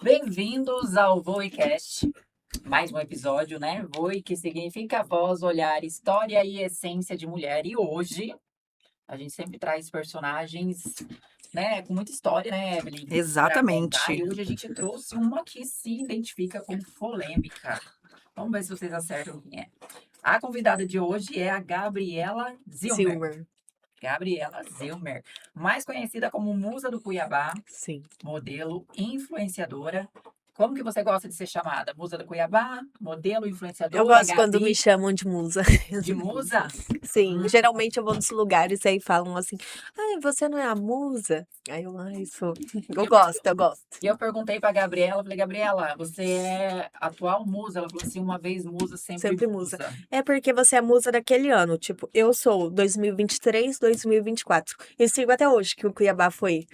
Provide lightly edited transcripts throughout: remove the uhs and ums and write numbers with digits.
Bem-vindos ao Voicast, mais um episódio, né? Voi, que significa voz, olhar, história e essência de mulher. E hoje a gente sempre traz personagens, né, com muita história, né, Evelyn? Pra contar. E Exatamente. hoje a gente trouxe uma que se identifica com polêmica. Vamos ver se vocês acertam quem é. A convidada de hoje é a Gabriela Zilmer. Silver. Gabriela Zilmer, mais conhecida como Musa do Cuiabá, Sim. modelo, influenciadora. Como que você gosta de ser chamada? Musa do Cuiabá, modelo, influenciadora, Eu gosto quando Gabi, me chamam de musa. de musa? Sim, geralmente eu vou nos lugares e aí falam assim: ai, você não é a musa? Aí eu, ai, sou. Eu gosto, eu gosto. E eu perguntei para Gabriela, falei, Gabriela, você é atual musa? Ela falou assim, uma vez musa, sempre Sempre musa. musa. É porque você é musa daquele ano. Tipo, eu sou 2023, 2024. E sigo até hoje, que o Cuiabá foi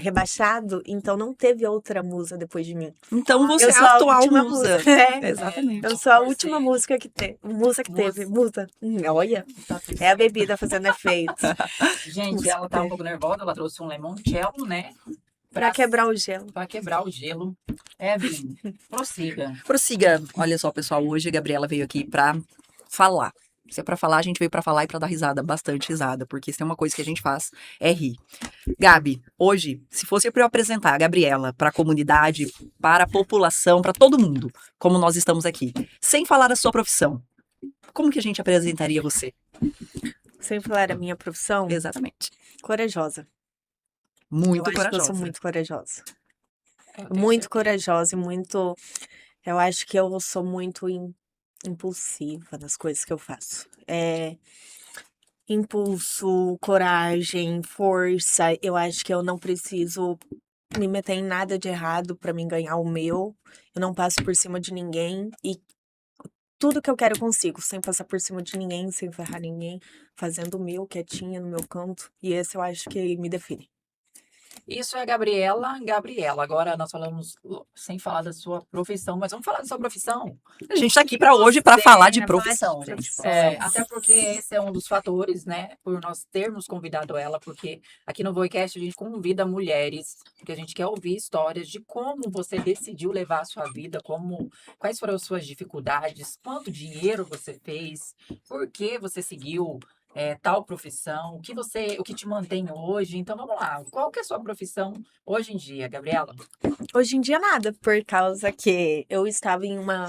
rebaixado, então não teve outra musa depois de mim. Então você Eu é sou a a atual última musa. musa. É, Exatamente. eu sou a Por última ser música que teve. Musa que teve. Musa. Olha. Tá tudo É a certo. bebida fazendo efeito. Gente, Música ela tá um teve. pouco nervosa, ela trouxe um limoncello, né? Pra quebrar o gelo. Para quebrar o gelo. Evelyn, prossiga. Prossiga. Olha só, pessoal, hoje a Gabriela veio aqui pra falar. Se é pra falar, a gente veio pra falar e pra dar risada, bastante risada, porque se tem uma coisa que a gente faz é rir. Gabi, hoje, se fosse pra eu apresentar a Gabriela pra comunidade, para a população, pra todo mundo, como nós estamos aqui, sem falar da sua profissão, como que a gente apresentaria você? Sem falar a minha profissão, Exatamente. corajosa. Muito Eu acho que eu sou corajosa. muito corajosa. Eu tenho Muito certeza. corajosa e muito. Eu acho que eu sou muito impulsiva nas coisas que eu faço. Impulso, coragem, força. Eu acho que eu não preciso me meter em nada de errado pra mim ganhar o meu. Eu não passo por cima de ninguém e tudo que eu quero eu consigo, sem passar por cima de ninguém, sem ferrar ninguém, fazendo o meu, quietinha no meu canto. E esse eu acho que me define. Isso é a Gabriela. Gabriela, agora nós falamos sem falar da sua profissão, mas vamos falar da sua profissão. A gente tá aqui pra hoje pra falar de Falar de profissão, gente. profissão. Até porque esse é um dos fatores, né? Por nós termos convidado ela, porque aqui no Voicast a gente convida mulheres, porque a gente quer ouvir histórias de como você decidiu levar a sua vida, quais foram as suas dificuldades, quanto dinheiro você fez, por que você seguiu tal profissão, o que te mantém hoje. Então vamos lá, qual que é a sua profissão hoje em dia, Gabriela? Hoje em dia nada, por causa que eu estava em uma.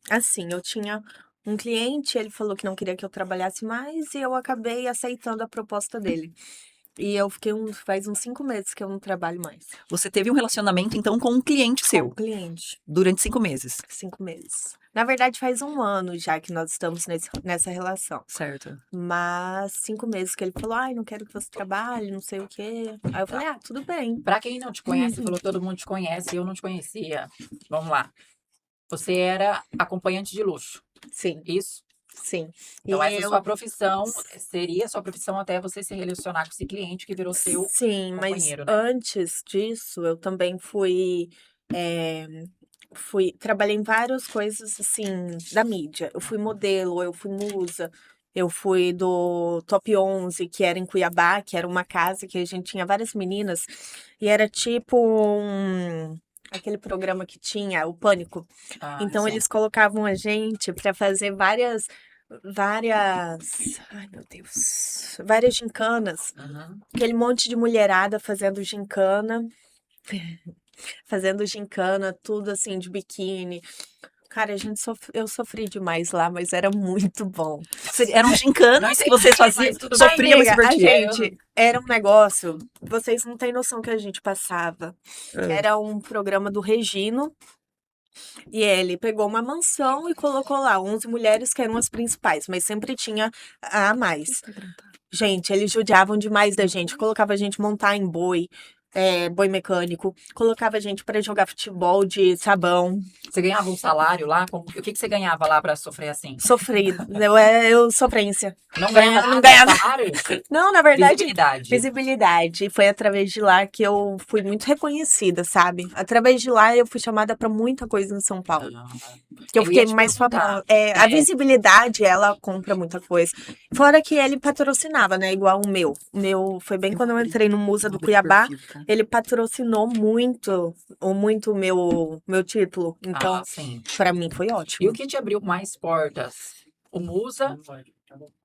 Assim, eu tinha um cliente, ele falou que não queria que eu trabalhasse mais e eu acabei aceitando a proposta dele. E eu fiquei faz uns 5 meses que eu não trabalho mais. Você teve um relacionamento, então, com um cliente Com seu, o cliente, durante 5 meses. 5 meses. Na verdade, faz um ano já que nós estamos nessa relação. Certo. Mas 5 meses que ele falou, ai, não quero que você trabalhe, não sei o quê. Aí eu falei, ah, tudo bem. Para quem não te conhece, falou todo mundo te conhece, eu não te conhecia. Vamos lá. Você era acompanhante de luxo, Sim, isso? sim. Então, E essa eu sua profissão seria sua profissão até você se relacionar com esse cliente que virou seu Sim, mas companheiro, né? antes disso, eu também trabalhei em várias coisas, assim, da mídia. Eu fui modelo, eu fui musa, eu fui do Top 11, que era em Cuiabá, que era uma casa que a gente tinha várias meninas, e era tipo aquele programa que tinha, o Pânico. Ah, Então, sim. eles colocavam a gente para fazer ai meu Deus, várias gincanas. Uhum. Aquele monte de mulherada fazendo gincana, tudo assim de biquíni. Cara, eu sofri demais lá, mas era muito bom. Eram Não gincanas que entendi, vocês faziam, mas tudo sofriam, mas se Amiga, a divertiam. gente era um negócio, vocês não têm noção que a gente passava. Era um programa do Regino e ele pegou uma mansão e colocou lá 11 mulheres que eram as principais, mas sempre tinha a mais. Gente, eles judiavam demais da gente, colocava a gente montar em boi, boi mecânico, colocava a gente pra jogar futebol de sabão, Você ganhava um salário lá? O que que você ganhava lá pra sofrer assim? sofrido. Sofrência. Não ganhava Não nada ganhava. de salário? Não, na verdade, Visibilidade. visibilidade. Foi através de lá que eu fui muito reconhecida, sabe? Através de lá eu fui chamada pra muita coisa em São Paulo. Ah, Que eu eu ia fiquei te mais perguntar. famosa. A É, visibilidade, ela compra muita coisa. Fora que ele patrocinava, né? Igual o meu. O meu foi bem quando eu entrei no Musa do Cuiabá. Ele patrocinou muito o meu título. Então, sim. pra mim foi E o ótimo. que te abriu mais portas? O Musa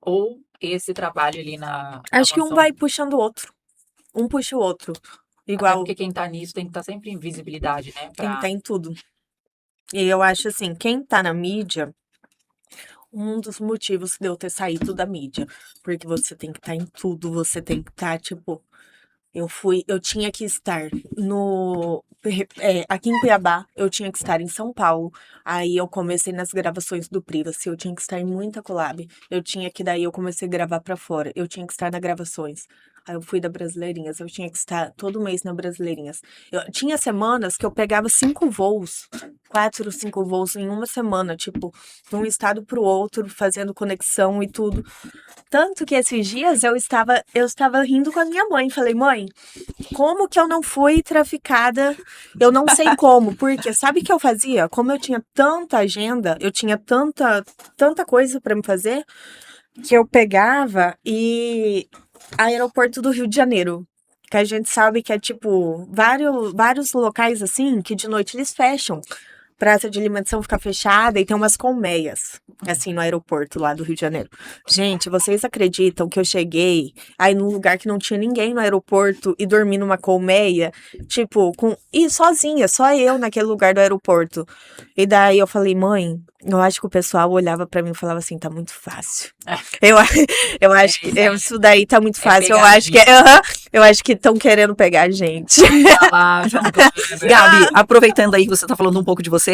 ou esse trabalho ali na Acho que um mansão? vai puxando o outro. Um puxa o outro. Até Igual porque quem tá nisso tem que estar sempre em visibilidade, né? quem Pra... tá em tudo. E eu acho assim, quem tá na mídia, um dos motivos de eu ter saído da mídia. Porque você tem que estar em tudo, você tem que estar, tipo. Eu tinha que estar aqui em Cuiabá, eu tinha que estar em São Paulo. Aí eu comecei nas gravações do Privacy, eu tinha que estar em muita collab. Daí eu comecei a gravar pra fora. Eu tinha que estar nas gravações. Aí eu fui da Brasileirinhas, eu tinha que estar todo mês na Brasileirinhas. Eu tinha semanas que eu pegava 5 voos, 4, 5 voos em uma semana, tipo, de um estado pro outro, fazendo conexão e tudo. Tanto que esses dias eu estava rindo com a minha mãe. Falei, mãe, como que eu não fui traficada? Eu não sei como, porque sabe o que eu fazia? Como eu tinha tanta agenda, eu tinha tanta coisa pra me fazer, que eu pegava e aeroporto do Rio de Janeiro. Que a gente sabe que é tipo vários locais assim que de noite eles fecham. Praça de alimentação fica fechada e tem umas colmeias, assim, no aeroporto lá do Rio de Janeiro. Gente, vocês acreditam que eu cheguei aí num lugar que não tinha ninguém no aeroporto e dormi numa colmeia? Tipo, e sozinha, só eu naquele lugar do aeroporto. E daí eu falei, mãe, eu acho que o pessoal olhava pra mim e falava assim, tá muito fácil. Eu, a- eu acho que isso daí tá muito fácil. Eu acho que, aham, eu acho que estão querendo pegar a gente. Lá, João Kleber. Gabi, aproveitando aí que você tá falando um pouco de você,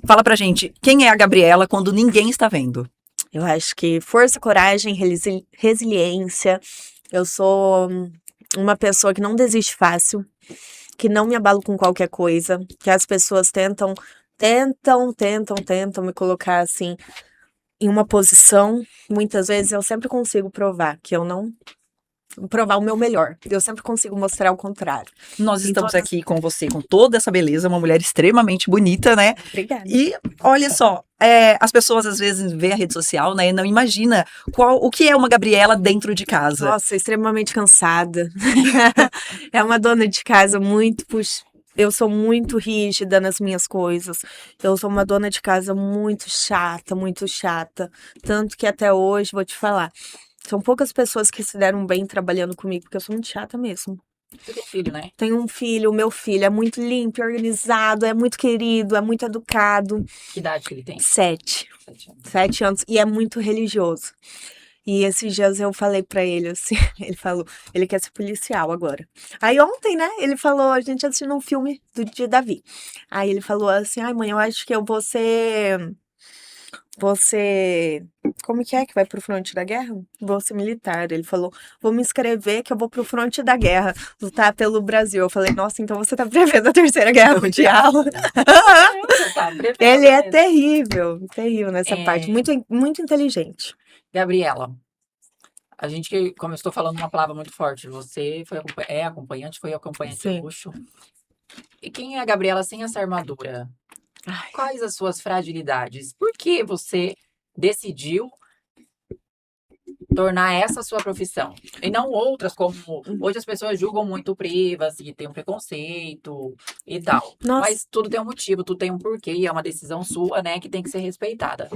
fala pra gente, quem é a Gabriela quando ninguém está vendo? Eu acho que força, coragem, resiliência. Eu sou uma pessoa que não desiste fácil, que não me abalo com qualquer coisa, que as pessoas tentam me colocar assim em uma posição. Muitas vezes eu sempre consigo provar que eu não provar o meu melhor. Eu sempre consigo mostrar o contrário. Nós Em estamos todas. aqui com você, com toda essa beleza, uma mulher extremamente bonita, né? Obrigada. E olha só, as pessoas às vezes veem a rede social, né, e não imagina o que é uma Gabriela dentro de casa. Nossa, extremamente cansada. É uma dona de casa muito, eu sou muito rígida nas minhas coisas. Eu sou uma dona de casa muito chata, muito chata. Tanto que até hoje, vou te falar, são poucas pessoas que se deram bem trabalhando comigo, porque eu sou muito chata mesmo. Você tem filho, né? Tenho um filho, o meu filho é muito limpo, organizado, é muito querido, é muito educado. Que idade que ele tem? 7. 7 anos. 7 anos. E é muito religioso. E esses dias eu falei pra ele assim, ele falou, ele quer ser policial agora. Aí ontem, né, ele falou, a gente assistiu um filme do de Davi. Aí ele falou assim, ai mãe, eu acho que eu vou ser, como que vai pro fronte da guerra? Vou ser militar. Ele falou, vou me inscrever que eu vou pro fronte da guerra, lutar pelo Brasil. Eu falei, nossa, então você tá prevendo a Terceira Guerra Mundial. Tá, prefeito Ele é mesmo. terrível nessa parte, muito, muito inteligente. Gabriela, a gente que, como eu estou falando uma palavra muito forte, você é acompanhante, foi acompanhante Sim. luxo. E quem é a Gabriela sem essa armadura? Ai. Quais as suas fragilidades? Por que você decidiu tornar essa sua profissão? E não outras, como hoje as pessoas julgam muito o privacy, tem um preconceito e tal. Nossa. Mas tudo tem um motivo, tudo tem um porquê, e é uma decisão sua, né, que tem que ser respeitada.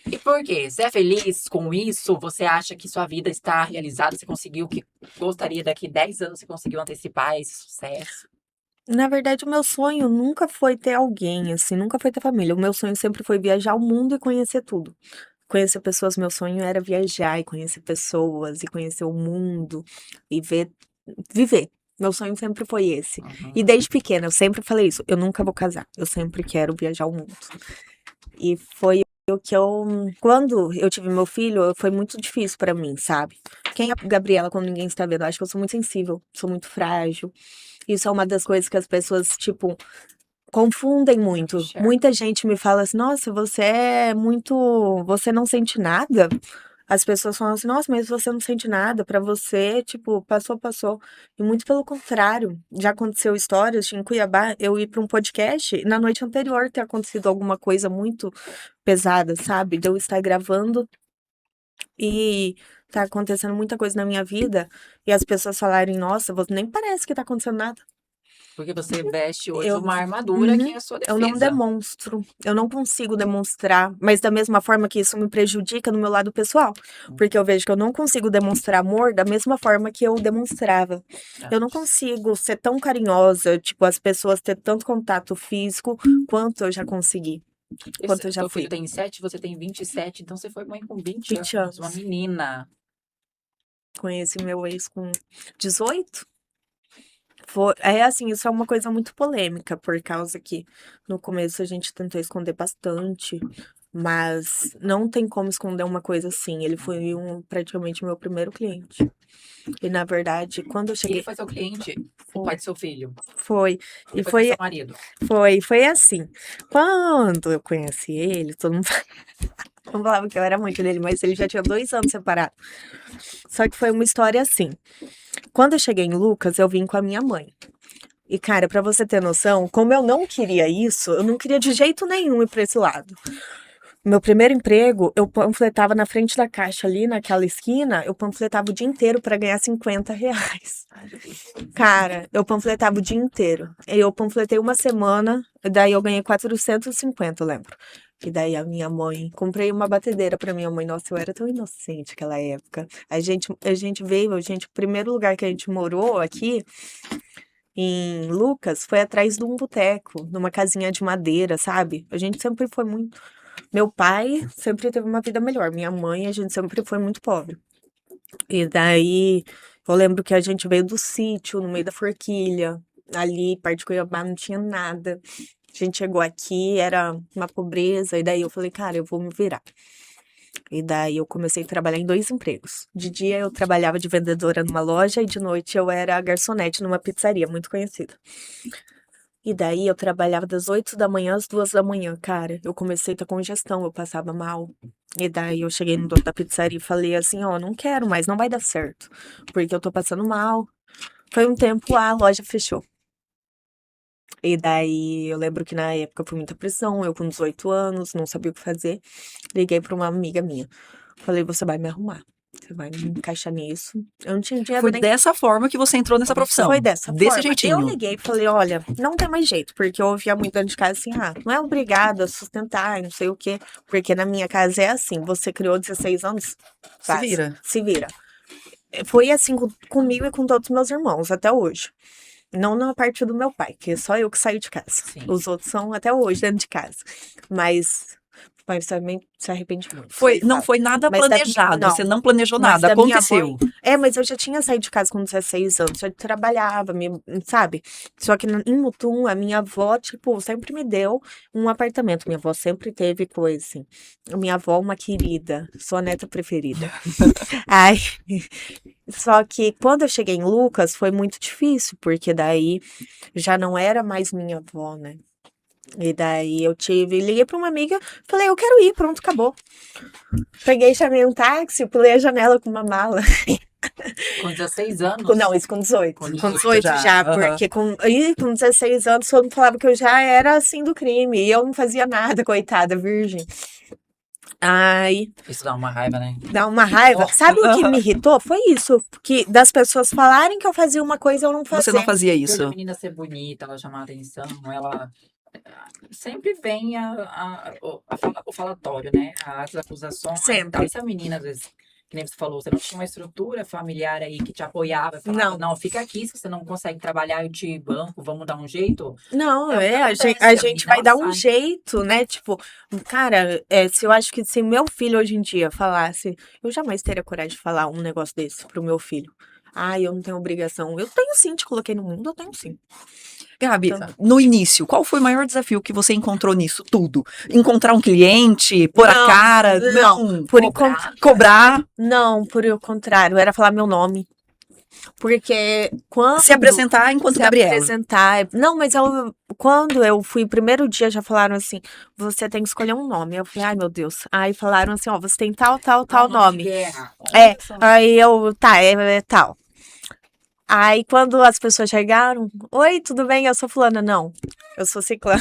E por quê? Você é feliz com isso? Você acha que sua vida está realizada? Você conseguiu o que gostaria daqui 10 anos? Você conseguiu antecipar esse sucesso? Na verdade, o meu sonho nunca foi ter alguém, assim, nunca foi ter família. O meu sonho sempre foi viajar o mundo e conhecer tudo. Conhecer pessoas, meu sonho era viajar e conhecer pessoas e conhecer o mundo e viver. Meu sonho sempre foi esse. Uhum. E desde pequena, eu sempre falei isso, eu nunca vou casar, eu sempre quero viajar o mundo. E foi O que quando eu tive meu filho, foi muito difícil pra mim, sabe? Quem é a Gabriela quando ninguém está vendo? Eu acho que eu sou muito sensível, sou muito frágil. Isso é uma das coisas que as pessoas, tipo, confundem muito. Enxerga. Muita gente me fala assim, nossa, você é muito. Você não sente nada? As pessoas falam assim, nossa, mas você não sente nada. Pra você, tipo, passou, passou. E muito pelo contrário. Já aconteceu histórias em Cuiabá, eu ir pra um podcast e na noite anterior ter acontecido alguma coisa muito pesada, sabe? De eu estar gravando e tá acontecendo muita coisa na minha vida e as pessoas falarem, nossa, você nem parece que tá acontecendo nada. Porque você veste hoje Eu, uma armadura que uhum, é a sua eu não defesa. demonstro, eu não consigo demonstrar, mas da mesma forma que isso me prejudica no meu lado pessoal, porque eu vejo que eu não consigo demonstrar amor da mesma forma que eu demonstrava. Eu não consigo ser tão carinhosa, tipo, as pessoas ter tanto contato físico quanto eu já consegui, quanto eu já Seu filho fui. tem 7, você tem 27, então você foi mãe com 20 20 anos, uma anos. menina. Conheci meu ex com 18. É assim, isso é uma coisa muito polêmica, por causa que no começo a gente tentou esconder bastante, mas não tem como esconder uma coisa assim. Ele foi praticamente meu primeiro cliente. E na verdade, quando eu E ele cheguei, foi seu cliente, o pai do seu filho. foi, e Depois foi foi, seu marido. foi assim. Quando eu conheci ele, todo mundo não falava que eu era muito dele, mas ele já tinha 2 anos separado. Só que foi uma história assim. Quando eu cheguei em Lucas, eu vim com a minha mãe. E, cara, pra você ter noção, como eu não queria isso, eu não queria de jeito nenhum ir pra esse lado. Meu primeiro emprego, eu panfletava na frente da caixa ali, naquela esquina, eu panfletava o dia inteiro pra ganhar R$ 50. Cara, eu panfletava o dia inteiro. Eu panfletei uma semana, daí eu ganhei 450, eu lembro. E daí a minha mãe, comprei uma batedeira pra minha mãe. Nossa, eu era tão inocente naquela época. A gente veio, o primeiro lugar que a gente morou aqui, em Lucas, foi atrás de um boteco, numa casinha de madeira, sabe? A gente sempre foi muito. Meu pai sempre teve uma vida melhor. Minha mãe, a gente sempre foi muito pobre. E daí, eu lembro que a gente veio do sítio, no meio da forquilha, ali, perto de Cuiabá, não tinha nada. A gente chegou aqui, era uma pobreza, e daí eu falei, cara, eu vou me virar. E daí eu comecei a trabalhar em 2 empregos. De dia eu trabalhava de vendedora numa loja e de noite eu era garçonete numa pizzaria muito conhecida. E daí eu trabalhava das 8 da manhã às 2 da manhã, cara. Eu comecei a ter congestão, eu passava mal. E daí eu cheguei no dono da pizzaria e falei assim, ó, não quero mais, não vai dar certo. Porque eu tô passando mal. Foi um tempo lá, a loja fechou. E daí eu lembro que na época foi muita pressão, eu com 18 anos, não sabia o que fazer. Liguei pra uma amiga minha. Falei, você vai me arrumar. Você vai me encaixar nisso. Eu não tinha dinheiro Foi nem. dessa forma que você entrou nessa profissão. Foi dessa Desse forma. Eu jeitinho. liguei e falei, olha, não tem mais jeito, porque eu ouvia muito dentro de casa assim, não é obrigada a sustentar, não sei o quê. Porque na minha casa é assim, você criou 16 anos, Se vira. se vira. Foi assim comigo e com todos os meus irmãos, até hoje. Não na parte do meu pai, que é só eu que saio de casa. Sim. Os outros são até hoje dentro de casa. Mas também se arrepende muito. Não foi nada Mas planejado. não. Você não planejou Mas nada. da minha Aconteceu. mas eu já tinha saído de casa com 16 anos, já trabalhava, sabe? Só que em Mutum, a minha avó, tipo, sempre me deu um apartamento. Minha avó sempre teve coisa, assim. Minha avó, uma querida, sua neta preferida. Ai, só que quando eu cheguei em Lucas, foi muito difícil, porque daí já não era mais minha avó, né? E daí liguei pra uma amiga, falei, eu quero ir, pronto, acabou. Peguei, chamei um táxi, pulei a janela com uma mala. Com 16 anos. Não, isso com 18. Com Com 18 18 já, aham. porque com 16 anos todo mundo falava que eu já era assim do crime. E eu não fazia nada, coitada, virgem. Ai, Isso dá uma raiva, né? dá uma raiva. Nossa. Sabe o que me irritou? Foi isso. Que das pessoas falarem que eu fazia uma coisa e eu não fazia. Você não fazia Por a isso. menina ser bonita, ela chamar a atenção, ela sempre vem o falatório, né? As acusações. Sempre. Tal. E se a menina, às vezes, que nem você falou, você não tinha uma estrutura familiar aí que te apoiava, falava, não, fica aqui, se você não consegue trabalhar, eu te banco, vamos dar um jeito. Não, É o que a acontece, gente, a a gente menina, vai ela dar um sai. jeito, né? Tipo, cara, se eu acho que se meu filho hoje em dia falasse, eu jamais teria coragem de falar um negócio desse pro meu filho. Ai, eu não tenho obrigação. Eu tenho sim, te coloquei no mundo, eu tenho sim. Gabi, Então, no início, qual foi o maior desafio que você encontrou nisso tudo? Encontrar um cliente, pôr a não, cara, não, não, por enquanto, cobrar, não, por o contrário, era falar meu nome. Porque se quando apresentar enquanto se Gabriela. apresentar. Não, mas quando eu fui, primeiro dia já falaram assim: você tem que escolher um nome. Eu falei: ai meu Deus. Aí falaram assim: ó, você tem tal, tal, Ah, tal o nome de nome. guerra. É, Olha só. aí eu, tá, é tal. Aí quando as pessoas chegaram: oi, tudo bem? Eu sou fulana. Não, eu sou ciclana.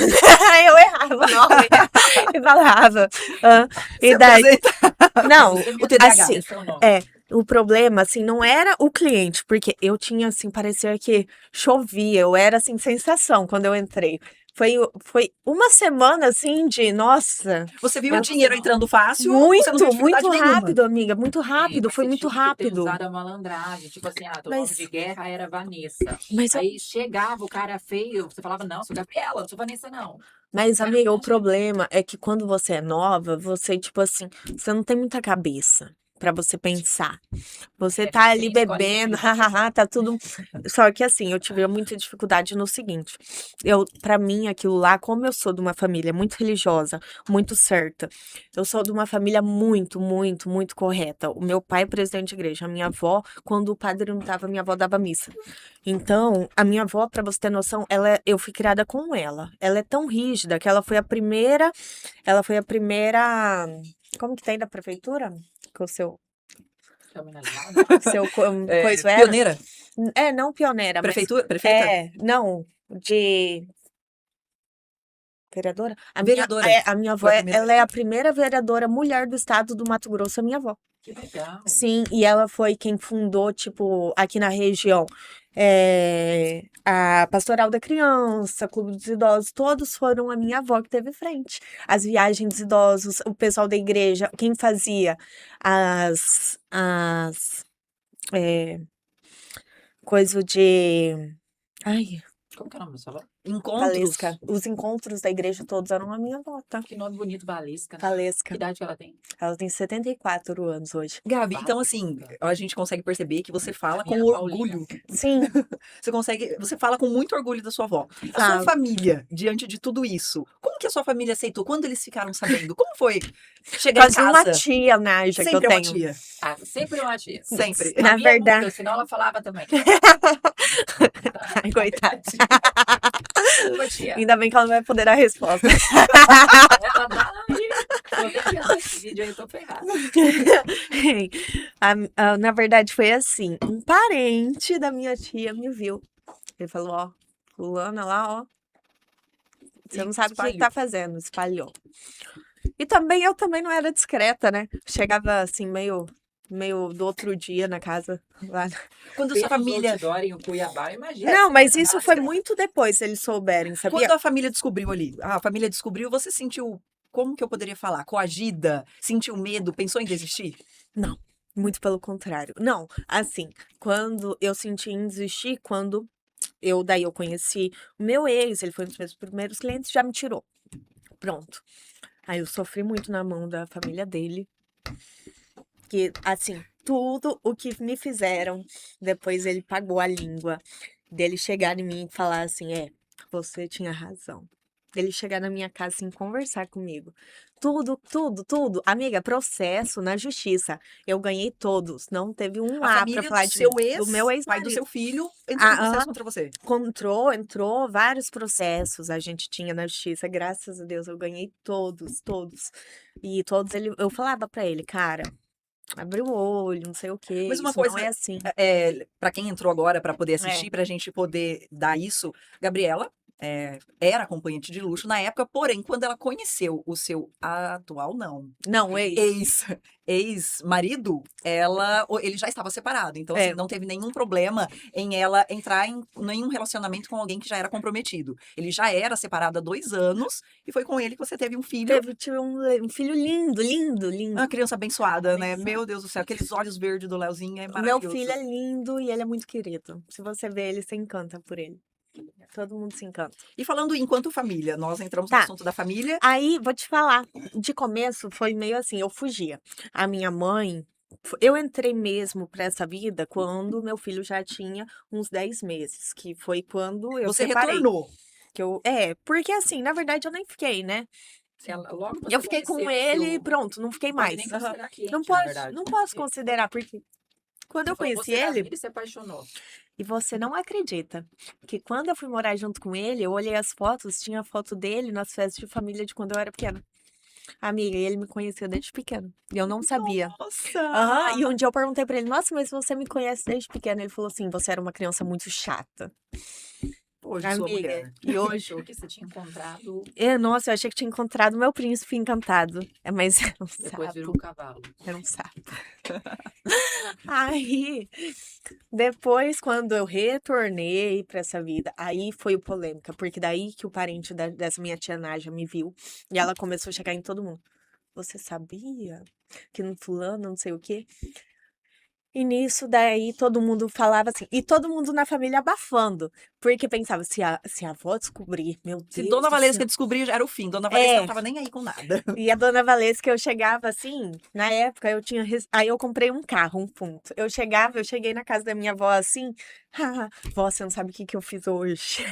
Aí eu errava o nome e falava. ah, Se e daí, apresenta. não, Você O mesmo TDAH. assim, escolheu seu nome. é, o problema, assim, não era o cliente, porque eu tinha, assim, parecia que chovia, eu era, assim, sensação quando eu entrei. Foi uma semana, assim, de, nossa, Você viu o eu, dinheiro entrando fácil, você não viu muito, dificuldade muito nenhuma. rápido, amiga, muito Sim, rápido, mas foi você muito tinha que ter rápido. usado a malandragem. Tipo assim, teu nome de Mas, guerra era Vanessa. mas, Aí chegava o cara feio, você falava, não, sou Gabriela, não sou Vanessa, não. mas, Cara, amiga, o imagina. problema é que quando você é nova, você, tipo assim, você não tem muita cabeça pra você pensar. Você É tá ali recém bebendo, escolinha. hahaha, tá tudo. Só que assim, eu tive muita dificuldade no seguinte. Para mim, aquilo lá, como eu sou de uma família muito religiosa, muito certa, eu sou de uma família muito, muito, muito correta. O meu pai é presidente de igreja, a minha avó, quando o padre não tava, minha avó dava missa. Então, a minha avó, pra você ter noção, eu fui criada com ela. Ela é tão rígida que ela foi a primeira, como que tem da prefeitura? Que o Criminalizada. coisa era? Pioneira? É, não pioneira, mas Prefeitura? Prefeita? não, de vereadora. Vereadora. A minha avó, Foi a primeira ela é a vereadora. primeira vereadora mulher do estado do Mato Grosso, a minha avó. Que legal. Sim, e ela foi quem fundou, tipo, aqui na região, a Pastoral da Criança, Clube dos Idosos, todos foram a minha avó que teve frente. As viagens dos idosos, o pessoal da igreja, quem fazia as coisa de. Ai, Como que é o nome do salão? Valesca. Encontros. Os encontros da igreja todos eram a minha avó, tá? Que nome bonito, Valesca, né? Que Valesca. idade que ela tem? Ela tem 74 anos hoje. Gabi, então assim, Valesca. a gente consegue perceber que você fala com Minha Paulina. orgulho. Sim, Você fala com muito orgulho da sua avó. A sua falo. família, diante de tudo isso, como que a sua família aceitou? Quando eles ficaram sabendo? Como foi Por chegar em causa de uma casa? tia, Naja, que eu Sempre é uma tenho. tia. Sempre uma tia. Sempre. A Na minha verdade. muda, senão ela falava também. Ai, coitada. Ô, tia. Ainda bem que ela não vai poder dar a resposta. Ela dá aí. Se eu ver esse vídeo aí, eu tô ferrada. Na verdade, foi assim: um parente da minha tia me viu. Ele falou: ó, fulana lá, ó. Você E não sabe o que você espalhou. tá fazendo, espalhou. E também eu também não era discreta, né? Chegava assim, meio do outro dia na casa. Lá. Quando a sua Pelos família, outdoor em Cuiabá, imagina. Não, Sem mas isso foi máscara. muito depois, se eles souberem, sabia? quando a família descobriu ali, a família descobriu, você sentiu, como que eu poderia falar? Coagida? Sentiu medo? Pensou em desistir? Não, muito pelo contrário. Não, assim, quando eu senti em desistir, quando daí eu conheci o meu ex, ele foi um dos meus primeiros clientes, já me tirou. Pronto. Aí eu sofri muito na mão da família dele. Que, assim, tudo o que me fizeram, depois ele pagou a língua dele chegar em mim e falar assim: você tinha razão. Dele chegar na minha casa assim, conversar comigo. Tudo, tudo, tudo. Amiga, processo na justiça. Eu ganhei todos. Não teve um A A pra família do falar de mim. seu Do meu ex, pai do ex-marido. seu filho, entrou com Ah, processo contra você. entrou vários processos a gente tinha na justiça. Graças a Deus eu ganhei todos, todos. E todos eu falava pra ele, cara, abre o olho, não sei o quê, Mas uma isso não é coisa, assim. para quem entrou agora para poder É, assistir, pra gente poder dar isso, Gabriela era acompanhante de luxo na época, porém, quando ela conheceu o seu atual, não, não, ex, ex-marido, ele já estava separado. Então, assim, é, não teve nenhum problema em ela entrar em nenhum relacionamento com alguém que já era comprometido. Ele já era separado há 2 anos e foi com ele que você teve um filho. tive um filho lindo, lindo, lindo. Uma criança abençoada, né? Abençoada. Meu Deus do céu, aqueles olhos verdes do Leozinho é Meu filho maravilhoso. é lindo e ele é muito querido. Se você vê ele, você encanta por ele. Todo mundo se encanta. E falando enquanto família, nós entramos no Tá. assunto da família. Aí, vou te falar, de começo foi meio assim, eu fugia. A minha mãe, Eu entrei mesmo pra essa vida quando meu filho já tinha uns 10 meses, que foi quando eu Você separei. retornou. Porque assim, na verdade eu nem fiquei, né? Logo você Eu fiquei com conheceu ele e seu... pronto, não fiquei Não pode mais. nem Aham. considerar cliente, Não na posso, verdade. não posso Porque considerar, porque quando você eu falou, conheci você da ele, vida e se apaixonou. e você não acredita, que quando eu fui morar junto com ele, eu olhei as fotos, tinha foto dele nas festas de família de quando eu era pequena. Amiga, e ele me conheceu desde pequeno. E eu não sabia. Aham, e Nossa! um dia eu perguntei pra ele, nossa, mas você me conhece desde pequeno? Ele falou assim, você era uma criança muito chata. Hoje sua Amiga, mulher. e hoje... Achou que você tinha encontrado, Nossa, eu achei que tinha encontrado meu príncipe encantado. Mas era um depois virou sapo. um cavalo. Era um sapo. Aí, depois, quando eu retornei pra essa vida, aí foi o polêmica, porque daí que o parente dessa minha tia Nádia me viu e ela começou a chegar em todo mundo. Você sabia que no fulano, não sei o quê? E nisso, daí todo mundo falava assim, e todo mundo na família abafando, porque pensava, se a avó descobrir, meu Se Deus Dona do Valesca céu. descobrir, já era o fim. Dona Valesca não É, tava nem aí com nada. e a dona Valesca, eu chegava assim, na época eu tinha. Aí eu comprei um carro, um ponto. Eu cheguei na casa da minha avó assim, ah, vó, você não sabe o que que eu fiz hoje.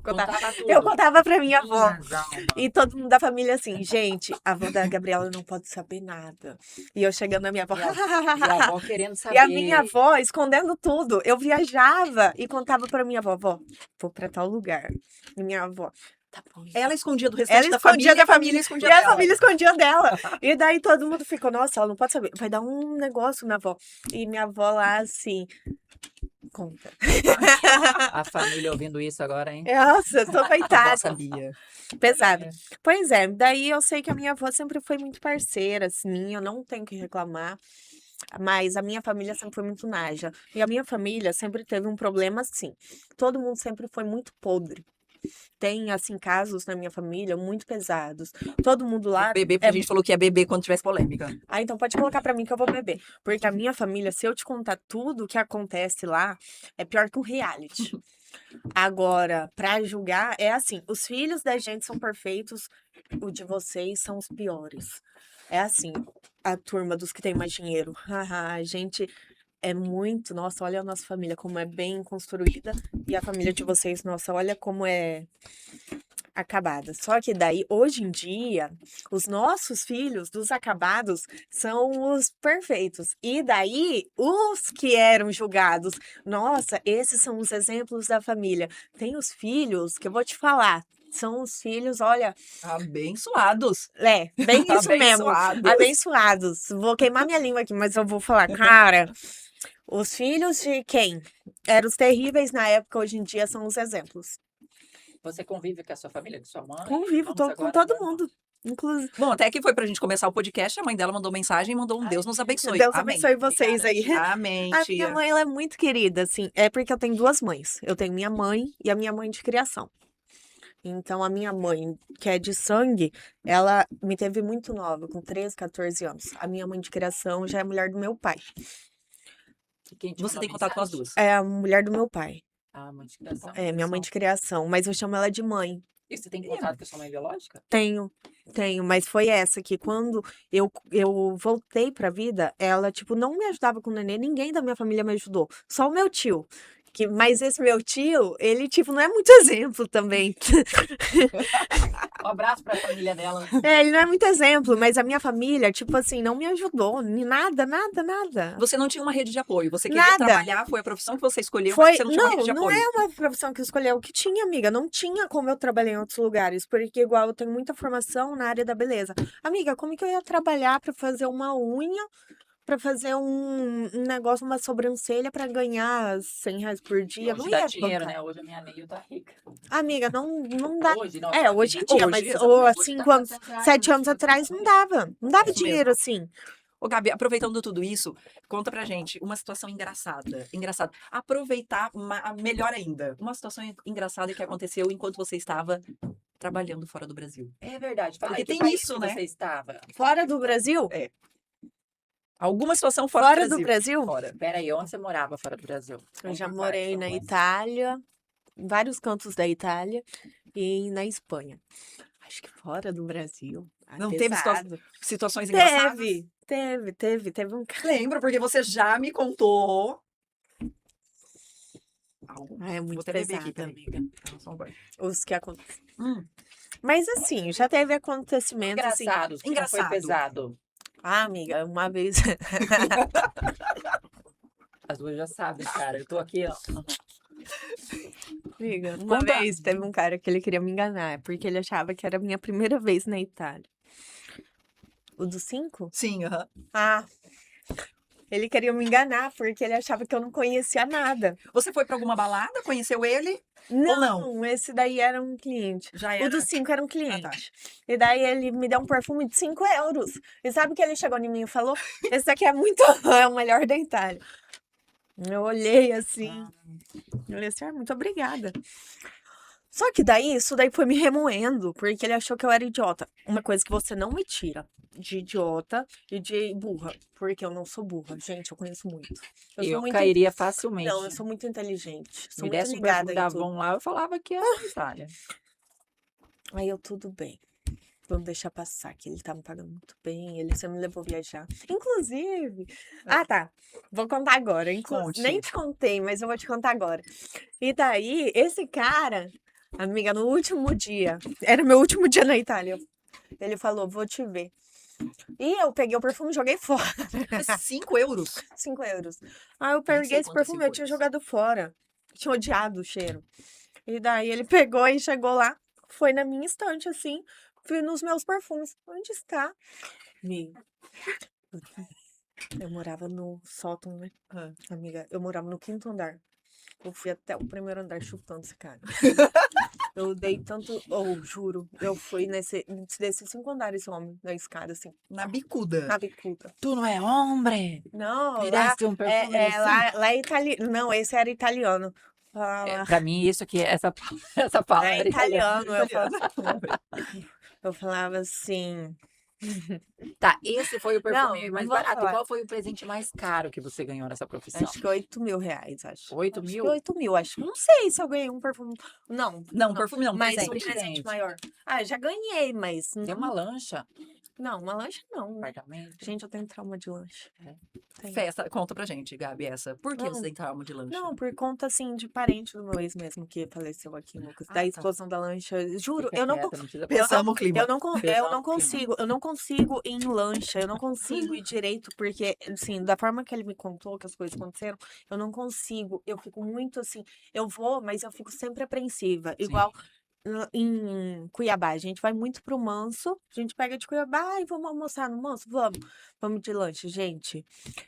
Contava Eu tudo. contava pra minha avó. Minhas almas. E todo mundo da família assim, gente, a avó da Gabriela não pode saber nada. E eu chegando na minha avó, E a avó querendo e a minha saber. avó escondendo tudo. Eu viajava e contava pra minha avó, vó, vou pra tal lugar. E minha avó, tá bom. Então. Ela escondia do Ela restante da escondia família e da a família família. escondia E a dela. família escondia dela. E daí todo mundo ficou, nossa, ela não pode saber. Vai dar um negócio, minha avó. E minha avó lá assim, conta. A família ouvindo isso agora, hein? Nossa, tô A avó coitada. sabia. Pesado. É. Pois é, daí eu sei que a minha avó sempre foi muito parceira, assim, eu não tenho que reclamar. Mas a minha família sempre foi muito naja. E a minha família sempre teve um problema assim. Todo mundo sempre foi muito podre. Tem, assim, casos na minha família muito pesados. Todo mundo lá Beber, porque é a gente falou que ia beber quando tivesse polêmica. Ah, então pode colocar pra mim que eu vou beber. Porque a minha família, se eu te contar tudo o que acontece lá, é pior que um reality. Agora, pra julgar, é assim: os filhos da gente são perfeitos, o de vocês são os piores. É assim, a turma dos que tem mais dinheiro. Haha, a gente é muito. Nossa, olha a nossa família, como é bem construída. E a família de vocês, nossa, olha como é acabada. Só que daí, hoje em dia, os nossos filhos dos acabados são os perfeitos. E daí, os que eram julgados, nossa, esses são os exemplos da família. Tem os filhos que eu vou te falar. São os filhos, olha, Abençoados. bem isso mesmo, Abençoados. abençoados. Vou queimar minha língua aqui, mas eu vou falar, cara, os filhos de quem eram os terríveis na época, hoje em dia são os exemplos. Você convive com a sua família, com sua mãe? Convivo, Vamos tô com agora todo dar- mundo. Inclusive, Bom, até que foi pra gente começar o podcast, a mãe dela mandou mensagem e mandou um Deus nos abençoe. Deus Amém. abençoe vocês aí. Amém, A minha tia. mãe, ela é muito querida, assim. É porque eu tenho duas mães. Eu tenho minha mãe e a minha mãe de criação. Então, a minha mãe, que é de sangue, ela me teve muito nova, com 13, 14 anos. A minha mãe de criação já é mulher do meu pai. E quem te Você mandou tem contato com as mensagem? duas. É a mulher do meu pai. Ah, mãe de criação. É, minha mãe de criação. Mas eu chamo ela de mãe. E você tem contato com a sua mãe biológica? Tenho, mas foi essa que quando eu voltei pra vida, ela, tipo, não me ajudava com o nenê, ninguém da minha família me ajudou, só o meu tio. Mas esse meu tio, ele, tipo, não é muito exemplo também. Um abraço pra família dela. Ele não é muito exemplo, mas a minha família, tipo assim, não me ajudou, nada, nada, nada. Você não tinha uma rede de apoio. Você queria Nada. trabalhar, foi a profissão que você escolheu, mas você não tinha uma rede de Não apoio. é uma profissão que eu escolhi, é o que tinha, amiga. Não tinha como eu trabalhar em outros lugares, porque igual eu tenho muita formação na área da beleza. Amiga, como que eu ia trabalhar pra fazer uma unha, pra fazer um negócio, uma sobrancelha pra ganhar R$ 100 por dia? Não Hoje dá ia dinheiro, bancar. né? Hoje a minha Neil tá rica. Amiga, não dá. Hoje, não. É, hoje em dia, Hoje, mas exatamente. Hoje cinco tá anos, 400 reais, 7 anos né? atrás não dava. Não dava Isso dinheiro assim. Ô, Gabi, aproveitando tudo isso, conta pra gente uma situação engraçada. Engraçada. Aproveitar melhor ainda. Uma situação engraçada que aconteceu enquanto você estava trabalhando fora do Brasil. É verdade. Fala Porque aí, que tem país isso, que né? você estava? Fora do Brasil? É. Alguma situação fora, Fora do do Brasil. Brasil? Fora. Pera aí, onde você morava fora do Brasil? Eu Vamos já por morei partes, na vamos lá. Itália, em vários cantos da Itália e na Espanha. Acho que fora do Brasil. Não teve pesado. situações engraçadas? Teve um cara. Lembro, porque você já me contou. Ah, é muito Vou até beber aqui, pesado, peraí. amiga. Ah, só um banho. Os que acontecem. Hum, Mas assim, já teve acontecimentos assim. Engraçados, que não foi engraçado. pesado. Ah, amiga, uma vez. As duas já sabem, cara. Eu tô aqui, ó. Amiga, uma Conta. vez teve um cara que ele queria me enganar, porque ele achava que era a minha primeira vez na Itália. O dos 5? Sim, aham. Ah, ele queria me enganar, porque ele achava que eu não conhecia nada. Você foi pra alguma balada, conheceu ele? não? Não, esse daí era um cliente. Já O era. dos 5 era um Ah, tá. cliente. E daí ele me deu um perfume de 5 euros. E sabe o que ele chegou em mim e falou? Esse daqui é muito. É o melhor da Itália. Eu olhei assim. Eu falei assim, ah, muito obrigada. Só que daí, isso daí foi me remoendo, porque ele achou que eu era idiota. Uma coisa que você não me tira de idiota e de burra. Porque eu não sou burra, gente, eu conheço muito. Eu sou Eu muito. cairia facilmente. Não, eu sou muito inteligente. Sou Me muito desse um ligada perfume em da tudo. Avon lá, eu falava que era da Itália. Aí eu, tudo bem. Vamos deixar passar, que ele tá me pagando muito bem. Ele sempre me levou viajar. Inclusive. Ah, tá. Vou contar agora. Conte. Nem te contei, mas eu vou te contar agora. E daí, esse cara, amiga, no último dia, era meu último dia na Itália. Ele falou, vou te ver. E eu peguei o perfume e joguei fora. Mas 5 euros? 5 euros. Aí eu Nem peguei sei esse quanto é perfume, 5 eu tinha euros. jogado fora. Tinha odiado o cheiro. E daí ele pegou e chegou lá, foi na minha estante, assim, fui nos meus perfumes. Onde está? Amiga, eu morava no sótão, né? Ah. Amiga, eu morava no 5º andar. Eu fui até o 1º andar chutando esse cara. Eu dei tanto, juro, eu fui desses 5 andares, esse homem, na escada, assim, Na bicuda. na bicuda. Tu não é homem? Não, Me lá, desse um perfume assim? lá é italiano. Não, esse era italiano. Ah, Pra mim, isso aqui, essa palavra é era italiana. italiano. Eu falava assim. Tá, esse foi o perfume Não mais vou barato. falar. Qual foi o presente mais caro que você ganhou nessa profissão? Acho que 8.000 reais, acho. 8 Acho mil? que 8.000, acho. Não sei se eu ganhei um perfume. Não, Não, perfume não, mas presente. um presente Presente. maior. Ah, já ganhei, mas. Tem uma lancha, Não, uma lancha não. apartamento. Gente, eu tenho trauma de lanche. Tenho. Festa, conta pra gente, Gabi, essa. Por que Não. você tem trauma de lanche? Não, por conta, assim, de parente do meu ex mesmo, que faleceu aqui, Lucas. Ah, Da tá. explosão da lancha. Juro, Fica eu não. quieta, não precisa Pensamos o clima. Eu não Pesado o clima. consigo, eu não consigo ir em lancha, eu não consigo ir direito, porque, assim, da forma que ele me contou que as coisas aconteceram, eu não consigo, eu fico muito assim, eu vou, mas eu fico sempre apreensiva, igual em Cuiabá, a gente vai muito pro Manso, a gente pega de Cuiabá e vamos almoçar no Manso, vamos de lanche, gente,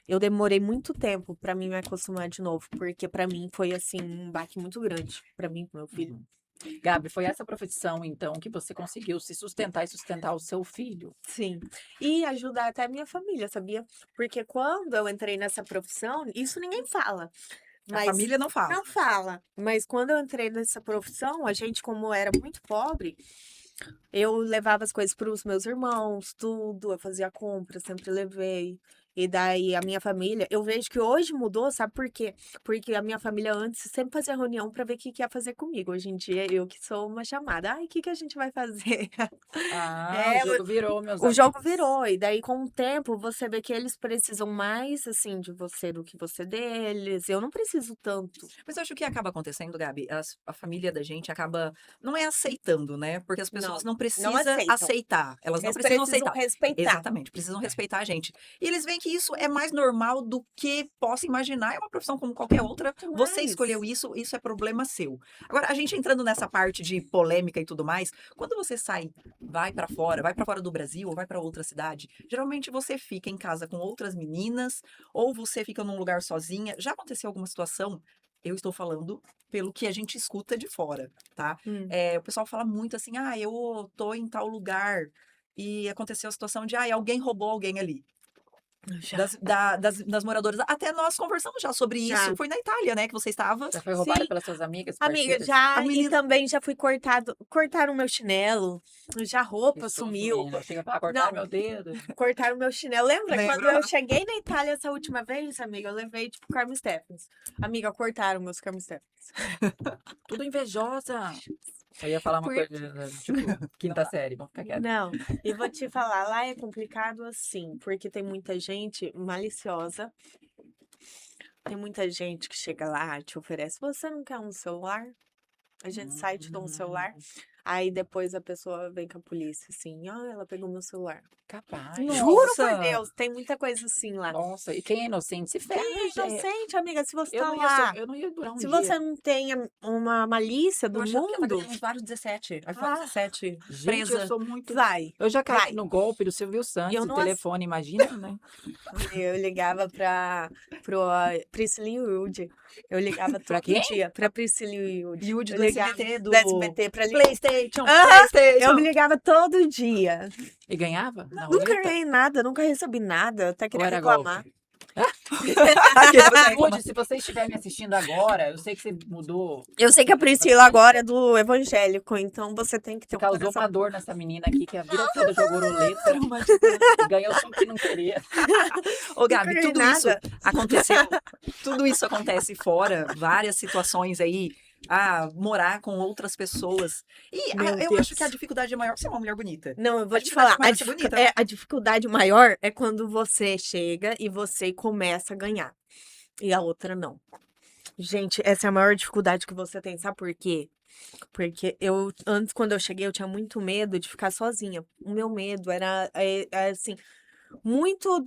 eu demorei muito tempo pra mim me acostumar de novo, porque pra mim foi, assim, um baque muito grande, pra mim, pro meu filho. Gabi, foi essa profissão, então, que você conseguiu se sustentar e sustentar o seu filho. Sim. E ajudar até a minha família, sabia? Porque quando eu entrei nessa profissão, isso ninguém fala. A Mas família não fala. não fala. Mas quando eu entrei nessa profissão, a gente, como era muito pobre, eu levava as coisas para os meus irmãos, tudo, eu fazia compra, sempre levei. E daí a minha família, eu vejo que hoje mudou, sabe por quê? Porque a minha família antes sempre fazia reunião para ver o que que ia fazer comigo. Hoje em dia eu que sou uma chamada. Ai, o que que a gente vai fazer? Ah, É, o jogo virou, meus O jogo amigos. virou, e daí com o tempo você vê que eles precisam mais, assim, de você do que você deles. Eu não preciso tanto. Mas eu acho que acaba acontecendo, Gabi, a família da gente acaba, não é aceitando, né? Porque as pessoas não precisam aceitam. aceitar. Elas não Eles precisam precisam aceitar. respeitar. Exatamente, precisam respeitar a gente. E eles veem que isso é mais normal do que possa imaginar. É uma profissão como qualquer outra. Você Demais. escolheu isso é problema seu. Agora, a gente entrando nessa parte de polêmica e tudo mais, quando você sai, vai pra fora do Brasil ou vai pra outra cidade, geralmente você fica em casa com outras meninas ou você fica num lugar sozinha. Já aconteceu alguma situação? Eu estou falando pelo que a gente escuta de fora, tá? O pessoal fala muito assim, eu tô em tal lugar e aconteceu a situação de, alguém roubou alguém ali. Já. Das moradoras. Até nós conversamos já sobre Já. isso. Foi na Itália, né, que você estava. Já foi roubada Sim. pelas suas amigas, Amiga, parceiras? já, A menina- e também já fui cortaram meu chinelo, já a roupa Isso, sumiu, menina, chega pra cortar Não. meu dedo. cortaram meu chinelo. Lembra quando Lembro. eu cheguei na Itália essa última vez, amiga? Eu levei, tipo, Carmo Stephens. Amiga, cortaram meus Carmo Stephens. Tudo invejosa. Eu ia falar uma Por- coisa, tipo, quinta série, vamos ficar quieto. Não, e vou te falar, lá é complicado assim, porque tem muita gente maliciosa, tem muita gente que chega lá, te oferece, você não quer um celular? A gente sai e te dá um celular, aí depois a pessoa vem com a polícia, assim, ela pegou meu celular. Capaz. Juro por Nossa! Deus, tem muita coisa assim lá. Nossa, e quem é inocente se ferra, Quem é gente. inocente, amiga, se você Eu tá não lá, eu não ia durar um se dia. você não tem uma malícia Eu do achava que ia estar mundo, ganhando uns vários 17. iPhone Ah, 17. Gente, Presa. eu sou muito. vai. Eu já caí Vai. no golpe do Silvio Santos, Eu o não telefone, imagina, né? Eu ligava pro Priscila Yudi. Eu ligava Pra todo quem? dia pra Priscila Yudi. Yudi Eu do ligava SBT, do SBT pra ligar. PlayStation, Aham, PlayStation. Eu me ligava todo dia. E ganhava? Na Nunca roleta? ganhei nada, nunca recebi nada. Até Ou queria era reclamar. golpe? Aquele você reclama. Rude, se você estiver me assistindo agora, eu sei que você mudou. Eu sei que a Priscila agora é do evangélico, então você tem que ter Você um causou coração. uma dor nessa menina aqui que a vida toda jogou roleta e ganhou só o que não queria. Ô, Gabi, Nunca ganhei tudo isso nada. aconteceu. Tudo isso acontece fora, várias situações aí. Morar com outras pessoas. E Meu eu Deus. acho que a dificuldade é maior você é uma mulher bonita. Não, eu vou A te dificuldade falar. maior é ser bonita, né? A dificuldade maior é quando você chega e você começa a ganhar. E a outra não. Gente, essa é a maior dificuldade que você tem. Sabe por quê? Porque antes, quando eu cheguei, eu tinha muito medo de ficar sozinha. O meu medo era, assim, muito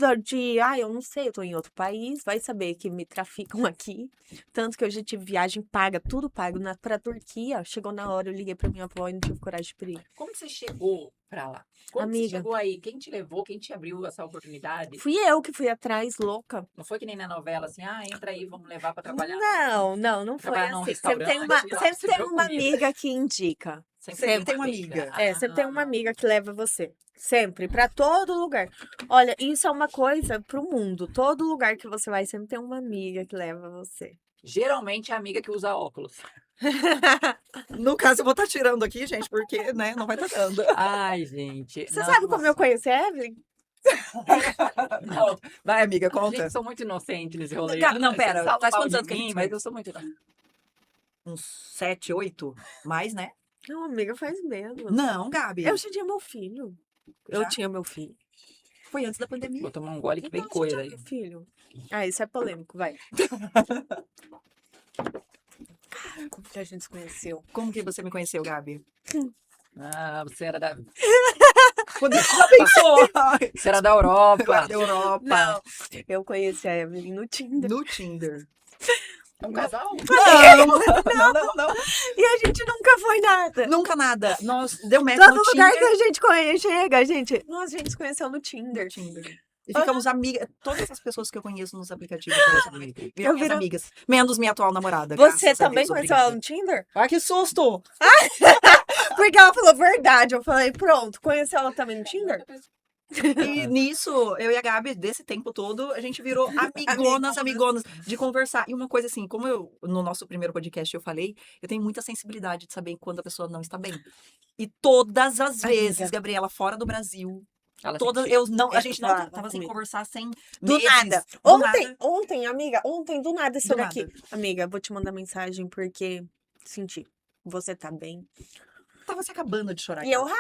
eu não sei, eu tô em outro país, vai saber que me traficam aqui. Tanto que eu já tive viagem paga, tudo pago, pra Turquia. Chegou na hora, eu liguei pra minha avó e não tive coragem de pedir. Como que você chegou pra lá? Como que você Amiga. chegou aí? Quem te levou? Quem te abriu essa oportunidade? Fui eu que fui atrás, louca. Não foi que nem na novela, assim, entra aí, vamos levar pra trabalhar. Não foi Trabalhar num assim. Sempre tem restaurante, lá sempre você tem deu uma comida. amiga que indica. Sempre tem uma amiga. Sempre tem uma amiga que leva você. Sempre, pra todo lugar. Olha, isso é uma coisa pro mundo. Todo lugar que você vai, sempre tem uma amiga que leva você. Geralmente é a amiga que usa óculos. No caso, eu vou estar tirando aqui, gente, porque, né, não vai estar dando. Ai, gente. Você sabe como eu conheci a Evelyn? Não, Vai, amiga, gente, conta. eu sou muito inocente nesse rolê. Gabi, não, Vocês pera, falam faz mal quantos de anos que a gente mim, se mas conhece? eu sou muito inocente. Uns 7, 8, mais, né? Não, amiga, faz menos. Não, Gabi. Eu já tinha meu filho. Eu Já? tinha meu filho. Foi antes da pandemia. Vou tomar um gole que Então, vem eu já coisa tinha aí. meu filho. Isso é polêmico, vai. Como que a gente se conheceu? Como que você me conheceu, Gabi? Você era da, Quando você já pensou? você era da Europa. Da Europa. Não, eu conheci a Evelyn no Tinder. No Tinder. É um casal? Não. E a gente nunca foi nada. Nunca nada. Nós deu match Todo no lugar Tinder. que a gente chega, a gente. Nossa, a gente se conheceu no Tinder. E ficamos amigas. Todas as pessoas que eu conheço nos aplicativos viram minhas viro- amigas. Menos minha atual namorada. Você graças a também Deus, conheceu ela obrigada. no Tinder? Ah, que susto! Porque ela falou verdade. Eu falei, pronto, conheceu ela também no Tinder? E nisso, eu e a Gabi, desse tempo todo, a gente virou amigonas de conversar. E uma coisa assim, como no nosso primeiro podcast eu falei, eu tenho muita sensibilidade de saber quando a pessoa não está bem. E todas as vezes, Amiga. Gabriela, fora do Brasil, Ela todas, sentia. a gente não Fala tava sem comigo. conversar sem Do meses. nada. Do Ontem, nada. ontem, amiga, do nada isso Do daqui. nada. Amiga, vou te mandar mensagem porque senti. Você tá bem? Tava se acabando de chorar. E eu, Não.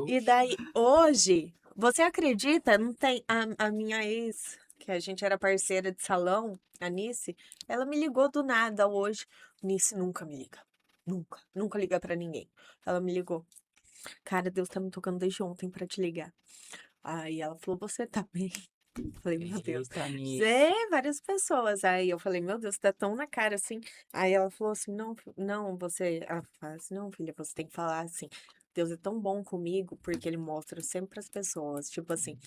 E daí, hoje, você acredita? Não tem. A minha ex, que a gente era parceira de salão, a Nice, ela me ligou do nada hoje. Nice nunca me liga. Nunca. Nunca liga pra ninguém. Ela me ligou. Cara, Deus tá me tocando desde ontem pra te ligar. Aí ela falou, você tá bem? Eu falei, meu Deus. Eita, amiga. Várias pessoas. Aí eu falei, meu Deus, tá tão na cara assim. Aí ela falou assim, não, você. Ela falou assim, não, filha, você tem que falar assim. Deus é tão bom comigo porque ele mostra sempre pras pessoas. Tipo assim,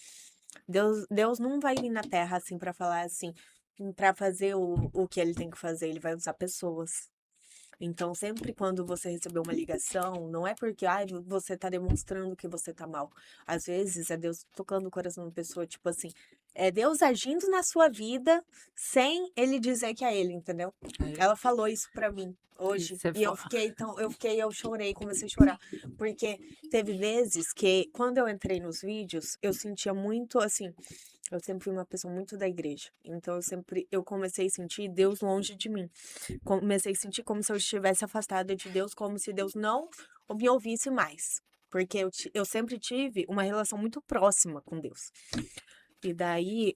Deus não vai vir na terra assim pra falar assim, pra fazer o que ele tem que fazer. Ele vai usar pessoas. Então, sempre quando você receber uma ligação, não é porque você tá demonstrando que você tá mal. Às vezes é Deus tocando o coração da pessoa, tipo assim, é Deus agindo na sua vida sem ele dizer que é ele, entendeu? Ela falou isso pra mim hoje. Isso é E eu foda. chorei, comecei a chorar. Porque teve vezes que, quando eu entrei nos vídeos, eu sentia muito assim. Eu sempre fui uma pessoa muito da igreja. Então eu comecei a sentir Deus longe de mim. Comecei a sentir como se eu estivesse afastada de Deus, como se Deus não me ouvisse mais. Porque eu sempre tive uma relação muito próxima com Deus. E daí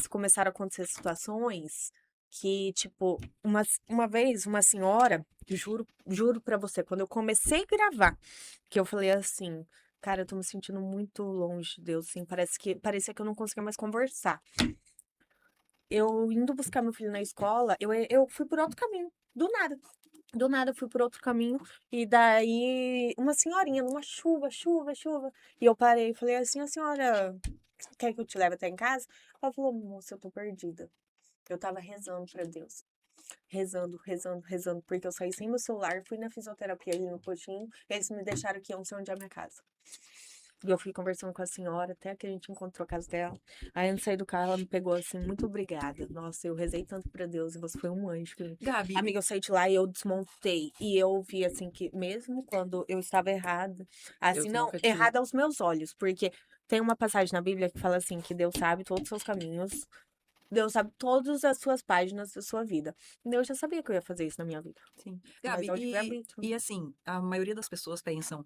começaram a acontecer situações que, tipo, uma vez, uma senhora, juro pra você, quando eu comecei a gravar, que eu falei assim, cara, eu tô me sentindo muito longe de Deus, assim, parecia que eu não conseguia mais conversar. Eu indo buscar meu filho na escola, eu fui por outro caminho, do nada. Do nada eu fui por outro caminho, e daí uma senhorinha, numa chuva, chuva, chuva. E eu parei e falei assim, a senhora quer que eu te leve até em casa? Ela falou, moça, eu tô perdida. Eu tava rezando pra Deus. Rezando, rezando, rezando, porque eu saí sem meu celular, fui na fisioterapia ali no postinho, eles me deixaram aqui, eu não sei onde é a minha casa. E eu fui conversando com a senhora, até que a gente encontrou a casa dela. Aí, antes de sair do carro, ela me pegou assim, muito obrigada. Nossa, eu rezei tanto pra Deus e você foi um anjo. Gabi, Amiga, eu saí de lá e eu desmontei. E eu vi, assim, que mesmo quando eu estava errada, assim, Deus não, nunca te. errada aos meus olhos, porque tem uma passagem na Bíblia que fala assim, que Deus sabe todos os seus caminhos, Deus sabe todas as suas páginas da sua vida. E eu já sabia que eu ia fazer isso na minha vida. sim. Mas Gabi, é o livre-arbítrio. e assim, a maioria das pessoas pensam,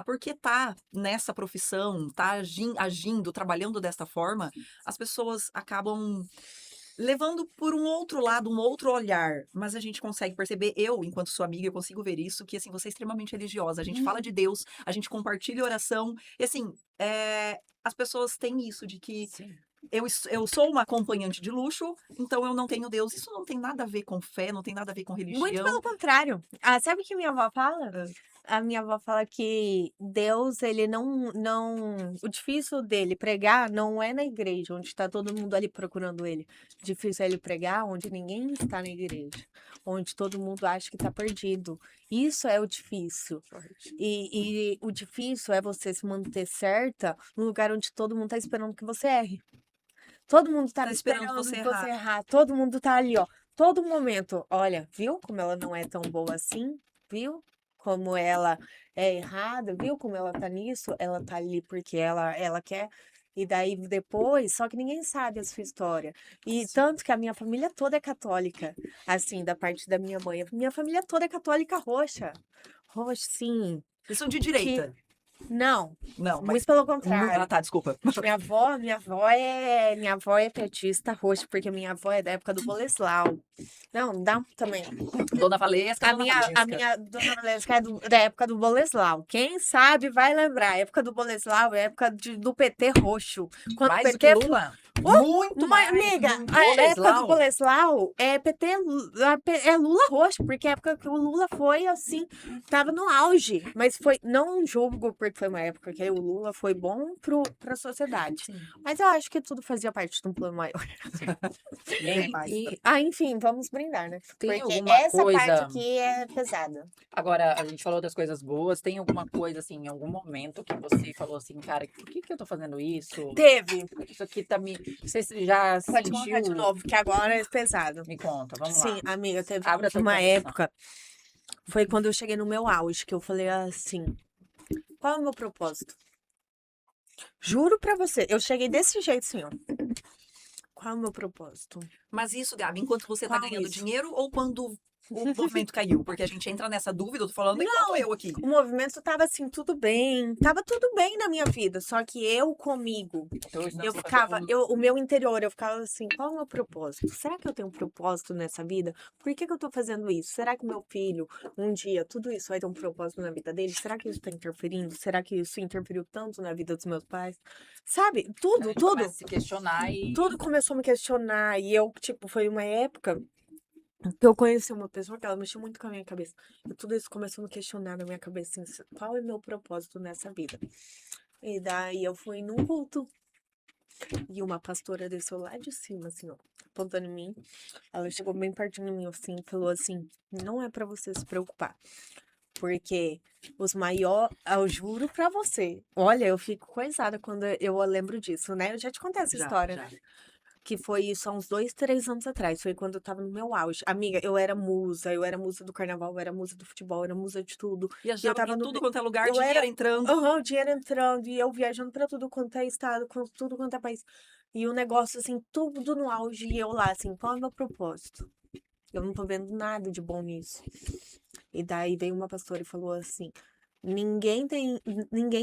porque tá nessa profissão, tá agindo, trabalhando desta forma, as pessoas acabam levando por um outro lado, um outro olhar, mas a gente consegue perceber, eu, enquanto sua amiga, eu consigo ver isso, que assim, você é extremamente religiosa, a gente fala de Deus, a gente compartilha oração, e assim, as pessoas têm isso de que Sim. eu sou uma acompanhante de luxo, então eu não tenho Deus. Isso não tem nada a ver com fé, não tem nada a ver com Muito religião. pelo contrário. Sabe o que minha avó fala? Hã. A minha avó fala que Deus, ele o difícil dele pregar não é na igreja, onde está todo mundo ali procurando ele. Difícil é ele pregar onde ninguém está na igreja, onde todo mundo acha que está perdido. Isso é o difícil. E o difícil é você se manter certa no lugar onde todo mundo está esperando que você erre. Todo mundo tá Tá esperando esperando você você errar. errar. Todo mundo tá ali, ó. Todo momento. Olha, viu como ela não é tão boa assim? Viu? Como ela é errada? Viu como ela tá nisso? Ela tá ali porque ela quer. E daí depois, só que ninguém sabe a sua história. E tanto que a minha família toda é católica, assim, da parte da minha mãe. Minha família toda é católica roxa. Roxa, sim. Eles são de Que direita. não, Não, muito mas. pelo contrário. Tá, desculpa. Minha avó é petista roxa, porque minha avó é da época do Boleslau. Não, dá também. Dona Valesca, A Dona minha, a Valesca. minha dona Valesca é da época do Boleslau. Quem sabe vai lembrar. A época do Boleslau é a época do PT roxo. Quando o Mais do que PT Lula? Muito mais. amiga, No a época do Boleslau. Boleslau é PT, é Lula roxo, porque é a época que o Lula foi assim, tava no auge, mas não julgo porque foi uma época que o Lula foi bom pra sociedade. Sim. Mas eu acho que tudo fazia parte de um plano maior. Nem Enfim, vamos brindar, né? tem Porque alguma essa parte coisa. aqui é pesada. Agora, a gente falou das coisas boas. Tem alguma coisa, assim, em algum momento que você falou assim, cara, por que que eu tô fazendo isso? Teve. Isso aqui tá me. Você já Pode contar de sentiu? novo, que agora é pesado. Me conta, vamos lá. Sim, amiga, teve Abra teu uma coração. época, foi quando eu cheguei no meu auge, que eu falei assim, qual é o meu propósito? Juro pra você, eu cheguei desse jeito, assim, ó. Qual é o meu propósito? Mas isso, Gabi, enquanto você tá Qual ganhando isso? dinheiro ou quando o movimento caiu? Porque a gente entra nessa dúvida, eu tô falando enquanto eu aqui. O movimento tava assim, tudo bem. Tava tudo bem na minha vida. Só que eu comigo, Então, hoje eu você ficava, fazer um- o meu interior, eu ficava assim, qual é o meu propósito? Será que eu tenho um propósito nessa vida? Por que que eu tô fazendo isso? Será que meu filho, um dia, tudo isso vai ter um propósito na vida dele? Será que isso tá interferindo? Será que isso interferiu tanto na vida dos meus pais? Sabe? a Tudo, gente tudo. começa a se questionar e. Tudo começou a me questionar. E eu, tipo, foi uma época que eu conheci uma pessoa que ela mexeu muito com a minha cabeça. E tudo isso começou a me questionar na minha cabeça, assim, qual é meu propósito nessa vida? E daí eu fui num culto e uma pastora desceu lá de cima, assim, ó, apontando em mim. Ela chegou bem pertinho de mim, assim, e falou assim, não é pra você se preocupar. Porque eu juro pra você. Olha, eu fico coisada quando eu lembro disso, né? Eu já te contei essa história, né? Que foi isso há uns 2, 3 anos atrás. Foi quando eu tava no meu auge. Amiga, eu era musa do carnaval, eu era musa do futebol, eu era musa de tudo. E eu Viajava tava pra no. tudo quanto é lugar, Eu dinheiro era. entrando. Aham, o dinheiro entrando, e eu viajando pra tudo quanto é estado, tudo quanto é país. E o negócio, assim, tudo no auge. E eu lá, assim, qual é o meu propósito? Eu não tô vendo nada de bom nisso. E daí veio uma pastora e falou assim: ninguém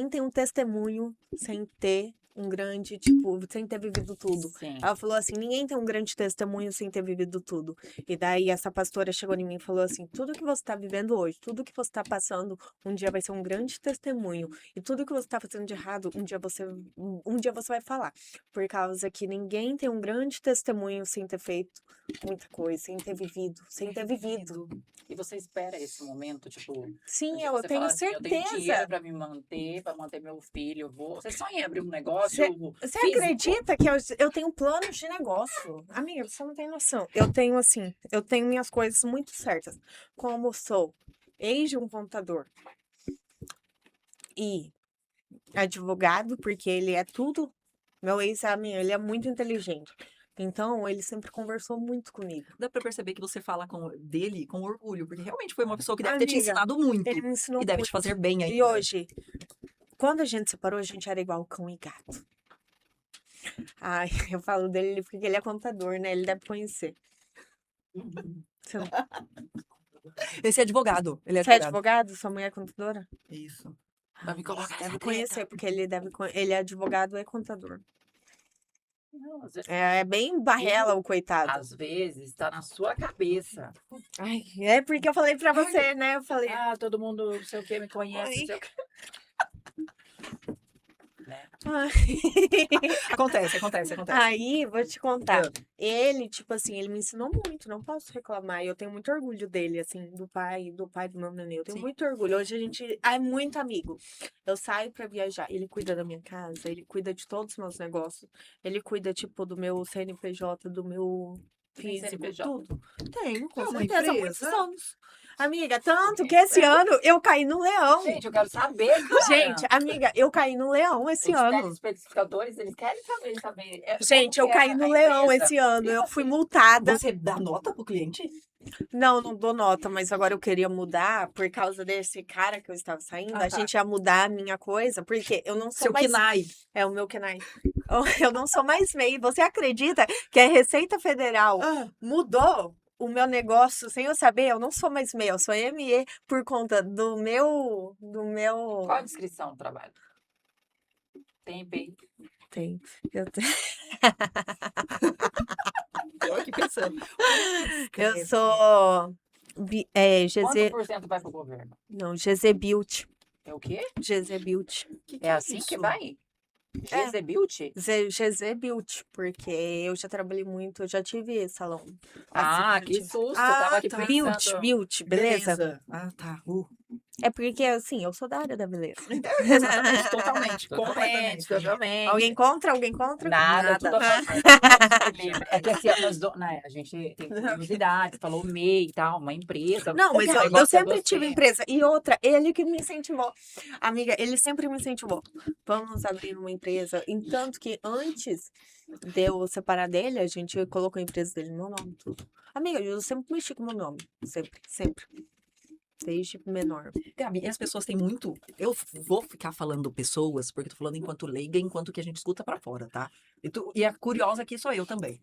tem um testemunho sem ter um grande, tipo, sem ter vivido tudo. Sim. Ela falou assim: ninguém tem um grande testemunho sem ter vivido tudo. E daí essa pastora chegou em mim e falou assim: tudo que você tá vivendo hoje, tudo que você tá passando, um dia vai ser um grande testemunho. E tudo que você tá fazendo de errado, um dia você vai falar. Por causa que ninguém tem um grande testemunho sem ter feito muita coisa, sem ter vivido, sem ter vivido. E você espera esse momento, tipo, Sim, de eu você tenho falar assim, eu tenho dinheiro certeza. para me manter, para manter meu filho, eu vou. Você sonha em abrir um negócio Você físico? acredita que eu tenho planos de negócio? Amiga, você não tem noção. Eu tenho, assim, eu tenho minhas coisas muito certas. Como sou ex de um contador e advogado, porque ele é tudo. Meu ex, ele é muito inteligente. Então, ele sempre conversou muito comigo. Dá pra perceber que você fala dele com orgulho, porque realmente foi uma pessoa que deve ter te Amiga, ensinado muito ele me ensinou e deve muito. te fazer bem E ainda. hoje, quando a gente separou, a gente era igual cão e gato. Ai, eu falo dele porque ele é contador, né? Ele deve conhecer. Você não- Esse é advogado, ele é Você é advogado. advogado? Sua mulher é contadora? Isso. Vai me colocar essa Deve treta. conhecer, porque ele é advogado e contador. Não, às vezes, É bem barrela o coitado. às vezes tá na sua cabeça. Ai, é porque eu falei pra você, né? Eu falei. Ah, todo mundo, não sei o que, me conhece, não Ai. sei o que. Né? Ai. Acontece. Aí, vou te contar. Ah. Ele, tipo assim, ele me ensinou muito, não posso reclamar. E eu tenho muito orgulho dele, assim, do pai do meu neném. Eu tenho Sim. muito orgulho. Hoje a gente é muito amigo. Eu saio pra viajar, ele cuida da minha casa, ele cuida de todos os meus negócios. Ele cuida, tipo, do meu CNPJ, do meu Tem físico, CNPJ? tudo. Tenho, com É uma certeza, há muitos empresa. anos. Amiga, tanto que esse ano eu caí no leão. Gente, eu quero saber, cara. Gente, amiga, eu caí no leão esse Os ano. telespectadores, eles querem saber. Gente, eu como que é caí no a leão empresa. esse ano. E Eu assim, fui multada. Você dá nota pro cliente? Não, não dou nota, mas agora eu queria mudar por causa desse cara que eu estava saindo. Ah, A tá. gente ia mudar a minha coisa, porque eu não sou Seu mais. KINAI. É o meu KNAI. Eu não sou mais MEI. Você acredita que a Receita Federal Ah, mudou o meu negócio sem eu saber? Eu não sou mais MEI, eu sou ME por conta do meu. qual a descrição do trabalho? Tem EPI. Tem. Eu tenho. eu aqui pensando. Eu sou. Quanto GZ. por cento vai pro governo? Não, GZ Build. É o quê? GZ Build. Que É assim que isso? vai? É. GZBuilt? GZ Build, porque eu já trabalhei muito, eu já tive salão. Ah, Assim, eu que tive- susto. Ah, Tava aqui tá. pensando. Build, beleza? Ah, tá. É porque, assim, eu sou da área da beleza. Exatamente, totalmente. Totalmente, totalmente. Alguém contra? Alguém contra? Nada, tudo a Nada. favor. Deus me livre. É que assim, né, a gente tem curiosidade, falou MEI e tal, uma empresa. Não, mas O eu negócio é sempre tive você. empresa. E outra, ele que me incentivou. Amiga, ele sempre me incentivou. Vamos abrir uma empresa. Entanto que antes de eu separar dele, a gente colocou a empresa dele no meu nome, tudo. Amiga, eu sempre mexi com o meu nome. Sempre, sempre. Desde menor. Gabi, e as pessoas têm muito. Eu vou ficar falando pessoas, porque eu tô falando enquanto leiga, enquanto que a gente escuta pra fora, tá? E a curiosa aqui sou eu também.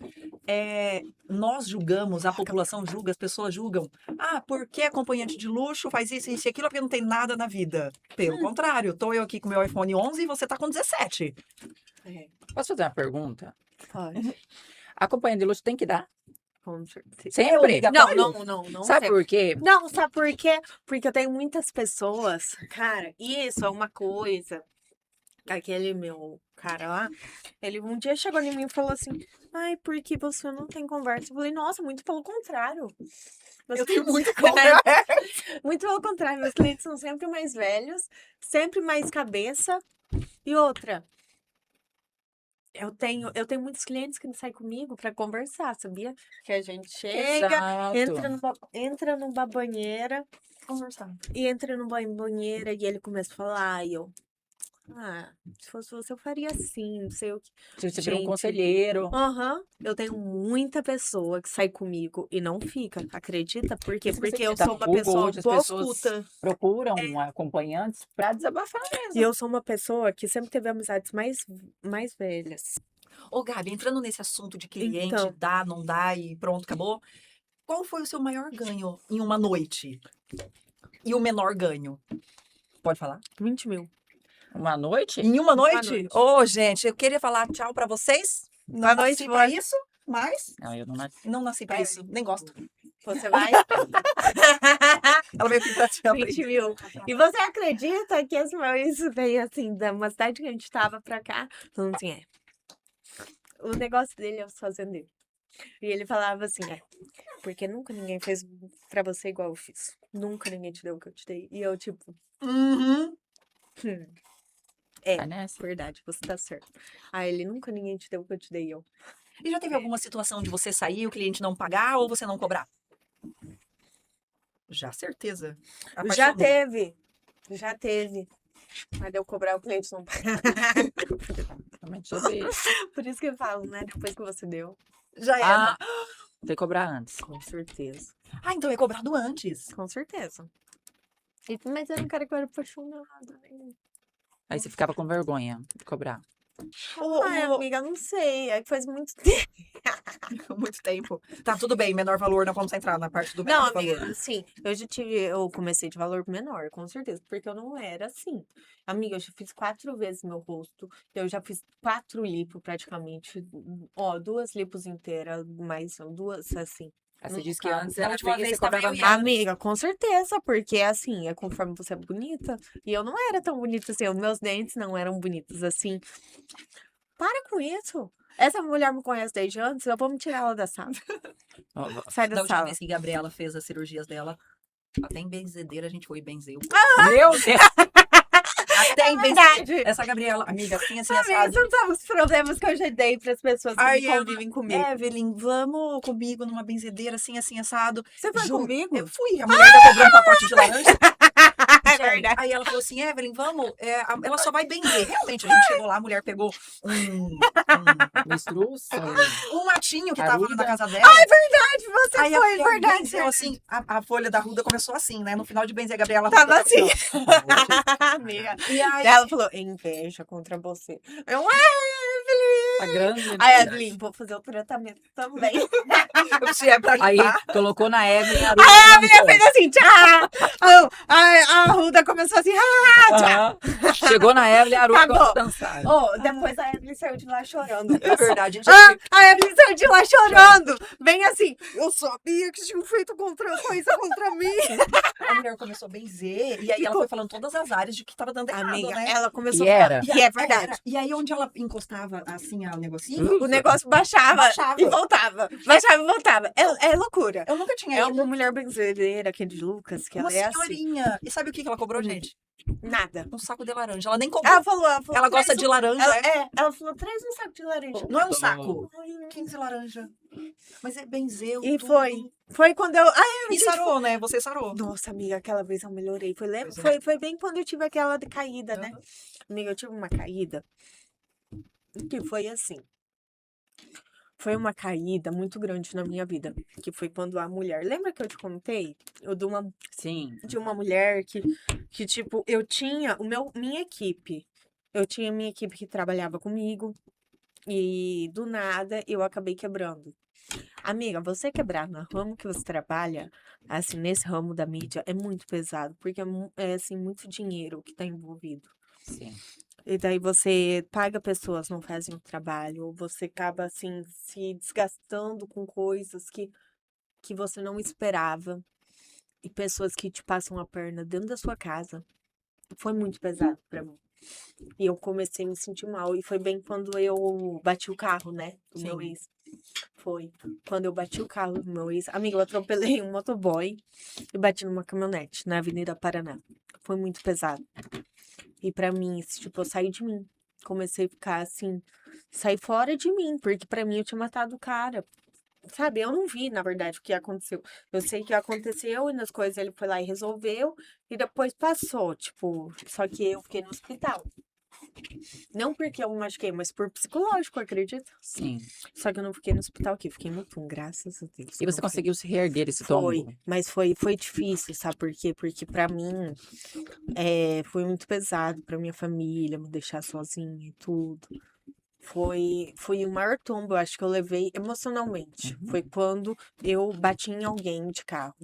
Nós julgamos, a população julga, as pessoas julgam. Ah, porque acompanhante de luxo faz isso e aquilo, porque não tem nada na vida. Pelo contrário, tô eu aqui com meu iPhone 11 e você tá com 17. Posso fazer uma pergunta? Pode. A companhia de luxo tem que dar? Com certeza. Sempre? obrigatório? Não. Sabe sempre. por quê? Não, sabe por quê? Porque eu tenho muitas pessoas, cara, isso é uma coisa. Aquele meu cara lá, ele um dia chegou em mim e falou assim: ai, porque você não tem conversa? Eu falei, nossa, muito pelo contrário. Meus Eu tenho clientes- muita conversa. Muito pelo contrário, meus clientes são sempre mais velhos, sempre mais cabeça. E outra, eu tenho muitos clientes que saem comigo pra conversar, sabia? Que a gente chega, Exato. entra numa banheira Conversar. e entra numa banheira e ele começa a falar, e eu. Ah, se fosse você, eu faria assim, não sei o que. Você vira um Gente. conselheiro. Aham, eu tenho muita pessoa que sai comigo e não fica, acredita? Por quê? Isso você Porque eu acredita? sou uma Google, pessoa hoje as boa pessoas escuta. procuram acompanhantes pra desabafar E mesmo. eu sou uma pessoa que sempre teve amizades mais velhas. Ô, Gabi, entrando nesse assunto de cliente, Então, dá, não dá e pronto, acabou. Qual foi o seu maior ganho em uma noite? E o menor ganho? Pode falar? 20 mil. Uma noite? Em uma Uma noite? noite. Ô, gente, eu queria falar tchau pra vocês. Não Boa noite, nasci pra boa- isso, mas Não, eu não nasci. não nasci pra isso. Nem gosto. Você vai? Ela veio aqui pra te 20 mil. E você acredita que esse meu isso veio assim, da uma cidade que a gente tava pra cá? Falando assim, o negócio dele é os fazendeiros. E ele falava assim, porque nunca ninguém fez pra você igual eu fiz. Nunca ninguém te deu o que eu te dei. E eu, tipo, Uhum. Vai nessa. verdade, você tá certo. Aí ele, nunca ninguém te deu o que eu te dei. E eu, E já teve alguma situação de você sair e o cliente não pagar ou você não cobrar? Já, certeza. já Apaixonou. teve. Já teve. Mas eu cobrar o cliente não paga. Realmente sobre isso. Por isso que eu falo, né? Depois que você deu. Já era. Ah, tem que cobrar antes. Com certeza. Ah, então é cobrado antes. Com certeza. Mas eu não quero que eu era apaixonada. Aí você ficava com vergonha de cobrar. Ai, amiga, não sei. É que faz muito tempo. Muito tempo. Tá, tudo bem, menor valor, não vamos entrar na parte do Não, menor valor. amiga, assim, eu comecei de valor menor, com certeza, porque eu não era assim. Amiga, eu já fiz 4 vezes meu rosto, eu já fiz 4 lipo praticamente, ó, 2 lipos inteiras, mais 2 assim. Aí você Não disse que ficava. antes Da era última feia, vez você cobrava também eu menos. Amiga, com certeza, porque assim, é conforme você é bonita, e eu não era tão bonita assim, os meus dentes não eram bonitos assim. Para com isso. Essa mulher me conhece desde antes, eu vou me tirar ela da sala. Ó, Sai Da da última sala. vez que Gabriela fez as cirurgias dela, até em benzedeira a gente foi e benzeu. Meu Deus! Até em verdade. benzedeira. Essa Gabriela, amiga, assim, Amiga, assado. você não sabe os problemas que eu já dei para as pessoas que Ai, convivem comigo. Evelyn, vamos comigo numa benzedeira assim, assim, assado. Você foi Ju, comigo? Eu fui. A mulher ainda cobrou um pacote de laranja. É Gente, verdade. aí ela falou assim, Evelyn, vamos, ela só vai benzer. Realmente, a gente chegou lá, a mulher pegou Uma estruça. um matinho que tava lá na Arruda. casa dela. É verdade, você Aí a foi, mulher verdade. benzeu assim, a folha da ruda começou assim, né? No final de benzer, a Gabriela Tava Ruda assim. ó. Amiga. E aí, Ela falou, inveja contra você. Eu, Tá grande. Aí, Evelyn, vou fazer o tratamento também. se é pra Aí limpar, colocou na Evelyn. A A mulher fez assim, tchau. A Ruda começou assim, Chegou na Evelyn, a Aruda Acabou. começou a dançar. Oh, depois a Evelyn saiu de lá chorando. é verdade, gente. A Evelyn saiu de lá chorando. Bem assim, eu sabia que tinham feito coisa contra mim. A mulher começou a benzer, e aí ela foi falando todas as áreas de que tava dando errado, Amiga, né? ela começou E era. E é verdade. E aí, onde ela encostava assim o negocinho, O negócio baixava, Baixava. e voltava. Baixava e voltava. É loucura. eu nunca tinha É ido. uma mulher benzedeira, que é de Lucas, que Uma ela é assim. senhorinha. E sabe o que que ela cobrou, gente? Nada. Um saco de laranja. Ela nem cobrou. Ela falou Ela gosta "Traz de um-" laranja, ela falou, traz um saco de laranja. Não é um saco. Ai, 15 laranja. Mas é benzeu. E tudo. foi quando eu. E sarou, né? Você sarou. Nossa, amiga, aquela vez eu melhorei. Pois é. Foi bem quando eu tive aquela caída, né? Amiga, eu tive uma caída que foi assim. Foi uma caída muito grande na minha vida. Que foi quando a mulher. Lembra que eu te contei? Eu Sim. de uma mulher que tipo, eu tinha minha equipe. Eu tinha minha equipe que trabalhava comigo. E do nada eu acabei quebrando. Amiga, você quebrar no ramo que você trabalha, assim, nesse ramo da mídia, é muito pesado, porque é assim, muito dinheiro que tá envolvido. Sim. E daí você paga pessoas, não fazem o trabalho, ou você acaba, assim, se desgastando com coisas que você não esperava, e pessoas que te passam a perna dentro da sua casa. Foi muito pesado pra mim. E eu comecei a me sentir mal. E foi bem quando eu bati o carro, né? Do meu Sim. ex. Foi. Quando eu bati o carro do meu ex. Amiga, eu atropelei um motoboy e bati numa caminhonete na Avenida Paraná. Foi muito pesado. E pra mim, tipo, eu saí de mim. Comecei a ficar assim, sair fora de mim. Porque pra mim eu tinha matado o cara. Sabe, eu não vi, na verdade, o que aconteceu. Eu sei que aconteceu e nas coisas ele foi lá e resolveu. E depois passou, tipo, só que eu fiquei no hospital. Não porque eu me machuquei, mas por psicológico, acredita? Sim. Só que eu não fiquei no hospital aqui, fiquei no PUM, graças a Deus. E não você fiquei. conseguiu se reerguer esse Foi, tombo? mas foi difícil, sabe por quê? Porque pra mim foi muito pesado, pra minha família, me deixar sozinha e tudo. Foi o maior tombo, eu acho que eu levei emocionalmente. Foi quando eu bati em alguém de carro.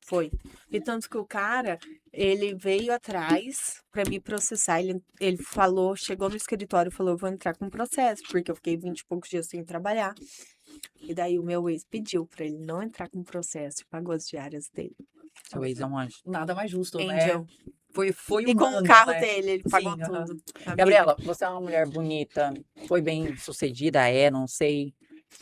Foi. E tanto que o cara, ele veio atrás pra me processar. Ele falou, chegou no escritório e falou: eu vou entrar com processo, porque eu fiquei 20 e poucos dias sem trabalhar. E daí o meu ex pediu pra ele não entrar com processo e pagou as diárias dele. Seu ex é um anjo. Nada mais justo, né? Angel. Foi E com o humano, carro né? dele, ele pagou Sim, aham. tudo. Amiga, Gabriela, você é uma mulher bonita, foi bem sucedida, não sei.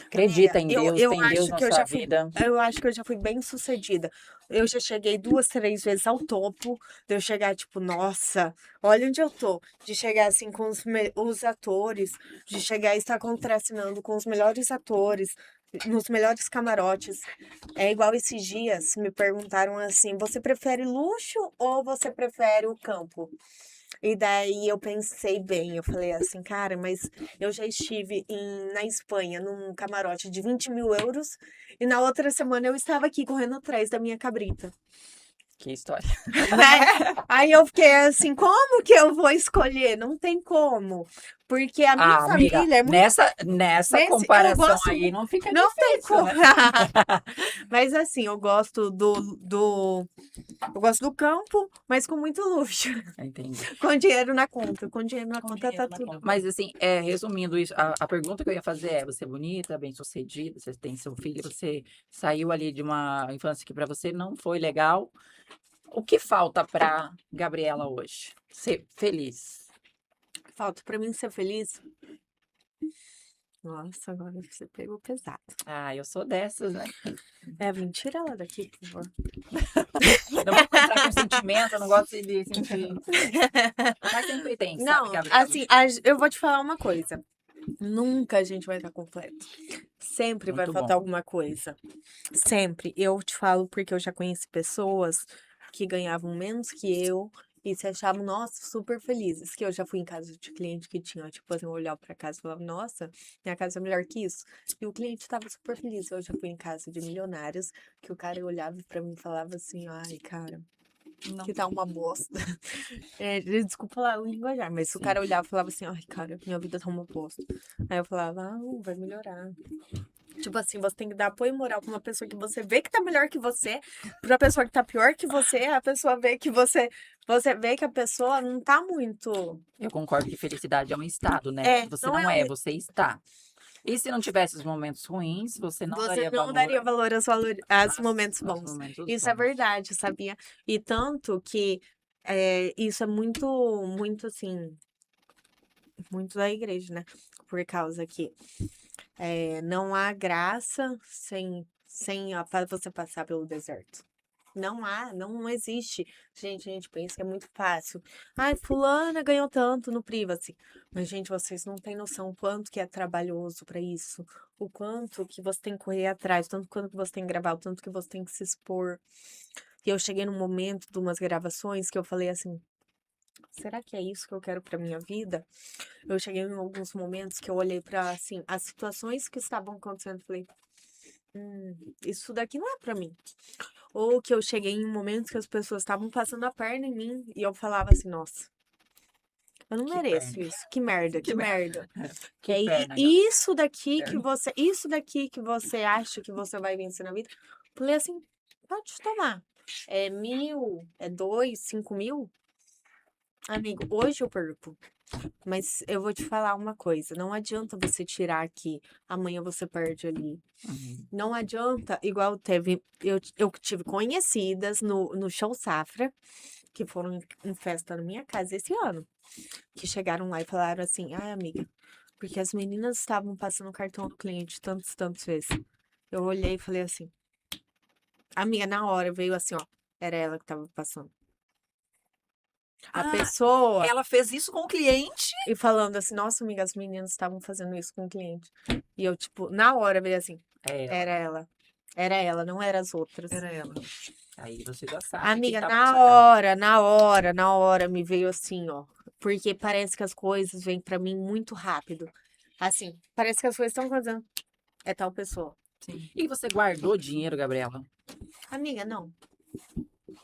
Acredita em Deus, eu tem Deus acho na que eu sua já fui, vida. eu acho que eu já fui bem sucedida. Eu já cheguei 2, 3 vezes ao topo, de eu chegar tipo, nossa, olha onde eu tô. De chegar assim com os atores, de chegar e estar contracenando com os melhores atores, nos melhores camarotes. É igual esses dias, me perguntaram assim, você prefere luxo ou você prefere o campo? E daí eu pensei bem, eu falei assim, cara, mas eu já estive na Espanha, num camarote de 20.000 euros, e na outra semana eu estava aqui correndo atrás da minha cabrita. Que história. Aí eu fiquei assim, como que eu vou escolher? Não tem como. Porque a minha Ah, amiga, família é muito. nessa Eu comparação gosto aí não fica Não tem difícil, como. né? Mas assim, eu gosto eu gosto do campo, mas com muito luxo. Entendi. Com dinheiro na conta. Com dinheiro na conta tá tudo. Mas assim, resumindo isso, a pergunta que eu ia fazer é: você é bonita, bem-sucedida, você tem seu filho, você saiu ali de uma infância que para você não foi legal. O que falta para Gabriela hoje? Ser feliz. Falta pra mim ser feliz. Nossa, agora você pegou pesado. Ah, eu sou dessas, né? Tira ela daqui, por favor. Não vou entrar com sentimento, eu não gosto de sentir. Mas sempre tem, sabe, Não, Gabriela? assim, eu vou te falar uma coisa. Nunca a gente vai estar completo. Sempre vai Muito faltar bom. alguma coisa. Sempre. Eu te falo porque eu já conheci pessoas que ganhavam menos que eu e se achavam, nossa, super felizes. Que eu já fui em casa de cliente que tinha, tipo assim, eu olhava pra casa e falava, nossa, minha casa é melhor que isso. E o cliente tava super feliz. Eu já fui em casa de milionários que o cara olhava pra mim e falava assim, ai, cara, Não. que tá uma bosta. Desculpa lá o linguajar, mas o Sim. cara olhava e falava assim, ai, cara, minha vida tá uma bosta. Aí eu falava, vai melhorar. Tipo assim, você tem que dar apoio moral pra uma pessoa que você vê que tá melhor que você, pra pessoa que tá pior que você, a pessoa vê que você vê que a pessoa não tá muito. Eu concordo que felicidade é um estado, né? Você Não é não é, você está. E se não tivesse os momentos ruins, você não Você daria não valor daria valor aos momentos aos bons. momentos Isso é bons. verdade, sabia? E tanto que isso é muito, muito assim, muito da igreja, né? Por causa que não há graça sem você passar pelo deserto. Não há, não existe. Gente, a gente pensa que é muito fácil. Ai, fulana ganhou tanto no Privacy. Mas, gente, vocês não têm noção o quanto que é trabalhoso para isso. O quanto que você tem que correr atrás, o tanto quanto que você tem que gravar, o tanto que você tem que se expor. E eu cheguei num momento de umas gravações que eu falei assim, será que é isso que eu quero para minha vida? Eu cheguei em alguns momentos que eu olhei para assim, as situações que estavam acontecendo, e falei, isso daqui não é para mim. Ou que eu cheguei em momentos que as pessoas estavam passando a perna em mim e eu falava assim, nossa, eu não Que mereço perna. isso. Que merda, que merda. Que É perna, Gabi. isso daqui que você acha que você vai vencer na vida. Falei assim, pode tomar. É 1.000, é 2, 5.000? Amigo, hoje eu perco. Mas eu vou te falar uma coisa, não adianta você tirar aqui, amanhã você perde ali. Uhum. Não adianta, igual eu tive conhecidas no Show Safra, que foram em festa na minha casa esse ano, que chegaram lá e falaram assim, ai amiga, porque as meninas estavam passando o cartão do cliente tantas vezes. Eu olhei e falei assim, amiga, na hora veio assim, ó, era ela que tava passando. A Ah, pessoa ela fez isso com o cliente? e falando assim, nossa amiga, as meninas estavam fazendo isso com o cliente. E eu, tipo, na hora veio assim, É ela. era ela. Era ela, não eram as outras. Era ela. Aí você já sabe que Amiga, tá na sua casa. na hora me veio assim, ó. Porque parece que as coisas vêm pra mim muito rápido. Assim, parece que as coisas estão acontecendo. É tal pessoa. Sim. E você guardou dinheiro, Gabriela? Amiga, não.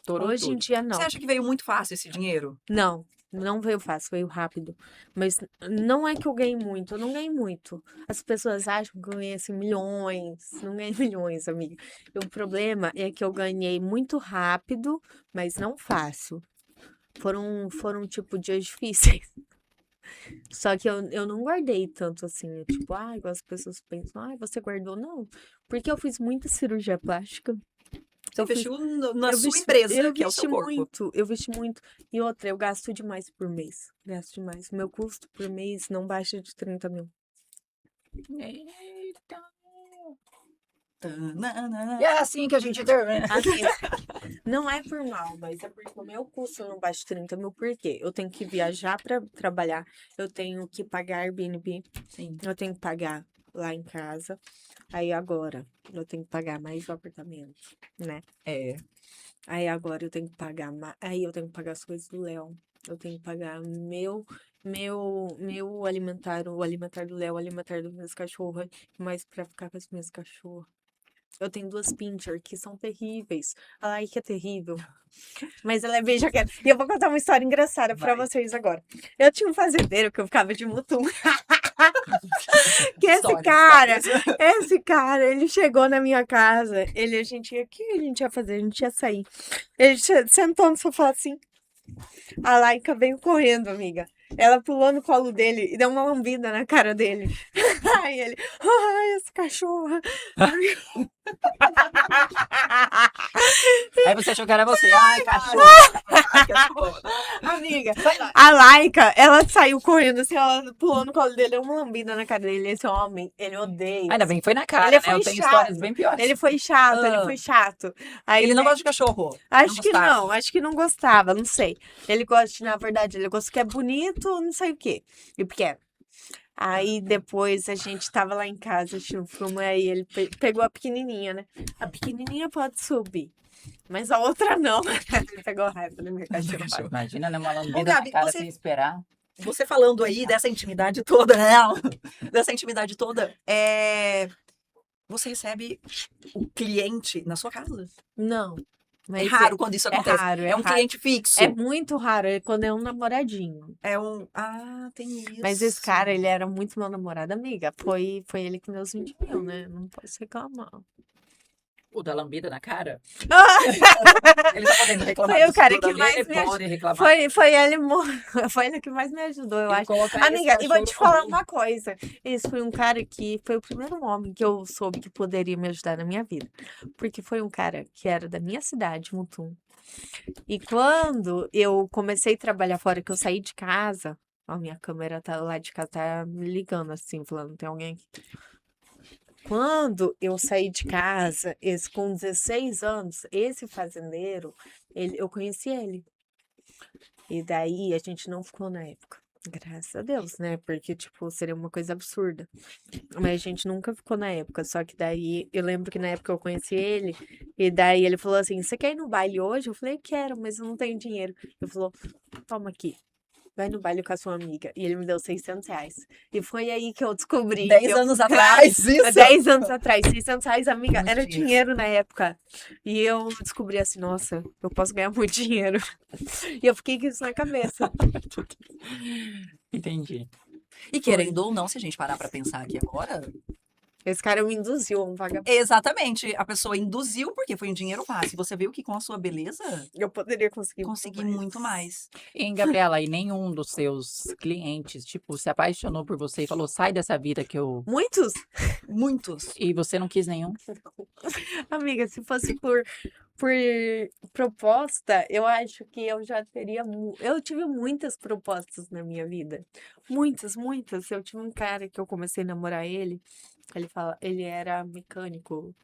Torou Hoje em tudo. dia, Você não. acha que veio muito fácil esse dinheiro? Não. Não veio fácil, veio rápido. Mas não é que eu ganhei muito, eu não ganhei muito. As pessoas acham que eu ganhei assim milhões. Não ganhei milhões, amiga. E o problema é que eu ganhei muito rápido, mas não fácil. Foram tipo dias difíceis. Só que eu não guardei tanto assim. Tipo, igual as pessoas pensam, você guardou? Não. Porque eu fiz muita cirurgia plástica. Você Eu fiz investiu na eu sua vesti, empresa, eu que é o seu vesti corpo. muito, eu vesti muito. E outra, eu gasto demais por mês. Gasto demais. Meu custo por mês não baixa de 30 mil. Eita. Tanana. E é assim que a gente termina. Amiga, não é por mal, mas é porque o meu custo não baixa de 30 mil. Por quê? Eu tenho que viajar para trabalhar, eu tenho que pagar Airbnb, Sim. eu tenho que pagar lá em casa. Aí agora, eu tenho que pagar mais o apartamento, né? É. Aí agora eu tenho que pagar, aí eu tenho que pagar as coisas do Léo. Eu tenho que pagar meu alimentar, o alimentar do Léo, o alimentar das minhas cachorras, mais pra ficar com as minhas cachorras. Eu tenho 2 pincher que são terríveis. A Laika é terrível, mas ela é bem jaqueta. E eu vou contar uma história engraçada pra Vai. vocês agora. Eu tinha um fazendeiro que eu ficava de mutum. Que Histórias. esse cara, ele chegou na minha casa. A gente ia, o que a gente ia fazer? A gente ia sair. Ele sentou no sofá assim. A Laika veio correndo, amiga. Ela pulou no colo dele e deu uma lambida na cara dele. Aí ele, ai, essa cachorra. Aí você achou que era você. Ai, cachorro. Amiga, Sai lá. a Laika, ela saiu correndo assim, ela pulou no colo dele, deu uma lambida na cara dele. Esse homem, ele odeia. Ainda bem que foi na cara, Ele né? foi Eu tenho chato. histórias bem piores. Ele foi chato, ele Ah. foi chato. Aí, Ele não gosta de cachorro. acho que gostava. não, acho que não gostava, não sei. Ele gosta, na verdade, ele gosta que é bonito, não sei o quê. E pequeno. Aí depois a gente tava lá em casa assistindo um filme, aí ele pegou a pequenininha, né? A pequenininha pode subir, mas a outra não. Ele pegou raiva da minha cachorra. Imagina, né? Uma Ô, lambida Gabi, na cara você- sem esperar. Você falando aí dessa intimidade toda, né? Dessa intimidade toda, você recebe o cliente na sua casa? Não, É mas raro quando isso é acontece. raro, É um raro. cliente fixo. É muito raro, é quando é um namoradinho. Ah, tem isso. Mas esse cara, ele era muito meu namorado, amiga. Foi ele que me deu os 20 mil, né? Não posso reclamar. O da lambida na cara. Ah! Ele tá podendo reclamar. Foi o disso cara tudo que ali, mais ele me pode reclamar. Foi ele que mais me ajudou, eu Ele acho. coloca esse Amiga, e vou te cachorro falar no uma coisa. Esse foi um cara que foi o primeiro homem que eu soube que poderia me ajudar na minha vida. Porque foi um cara que era da minha cidade, Mutum. E quando eu comecei a trabalhar fora, que eu saí de casa, a minha câmera tá lá de casa, tá me ligando assim, falando, tem alguém aqui. Quando eu saí de casa, com 16 anos, esse fazendeiro, eu conheci ele. E daí a gente não ficou na época. Graças a Deus, né? Porque, tipo, seria uma coisa absurda. Mas a gente nunca ficou na época. Só que daí, eu lembro que na época eu conheci ele. E daí ele falou assim: Você quer ir no baile hoje? Eu falei: Quero, mas eu não tenho dinheiro. Ele falou: Toma aqui. Vai no baile com a sua amiga. E ele me deu 600 reais. E foi aí que eu descobri. 10 anos atrás, isso. 10 anos atrás, 600 reais, amiga, Muito era dinheiro. dinheiro na época. E eu descobri assim, nossa, eu posso ganhar muito dinheiro. E eu fiquei com isso na cabeça. Entendi. E querendo ou não, se a gente parar pra pensar aqui agora, Esse cara me induziu a um vagabundo. exatamente, a pessoa induziu porque foi um dinheiro fácil. Você viu que com a sua beleza, Eu poderia conseguir consegui muito mais. E, Gabriela, e nenhum dos seus clientes, tipo, se apaixonou por você e falou, sai dessa vida que eu... Muitos? Muitos. E você não quis nenhum? Amiga, se fosse por proposta, eu acho que eu já teria. Eu tive muitas propostas na minha vida. Muitas, muitas. Eu tive um cara que eu comecei a namorar ele. Ele era mecânico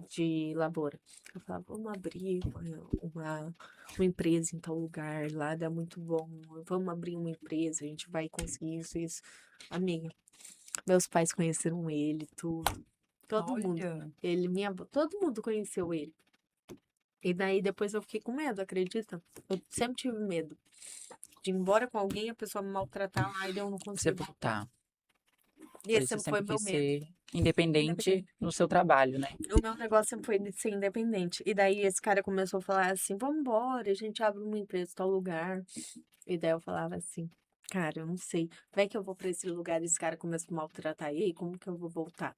de lavoura. Eu falava, vamos abrir uma empresa em tal lugar, lá dá muito bom. Vamos abrir uma empresa, a gente vai conseguir isso, isso. Amiga, meus pais conheceram ele, tudo. Todo mundo. Olha. Todo mundo conheceu ele. E daí depois eu fiquei com medo, acredita? Eu sempre tive medo de ir embora com alguém, a pessoa me maltratar lá e eu não Você consigo. tá. E esse sempre foi meu medo. Independente no seu trabalho, né? O meu negócio sempre foi de ser independente. E daí esse cara começou a falar assim: vamos embora, a gente abre uma empresa em tal lugar. E daí eu falava assim: cara, eu não sei. Vai que eu vou pra esse lugar e esse cara começa a maltratar. E aí, como que eu vou voltar?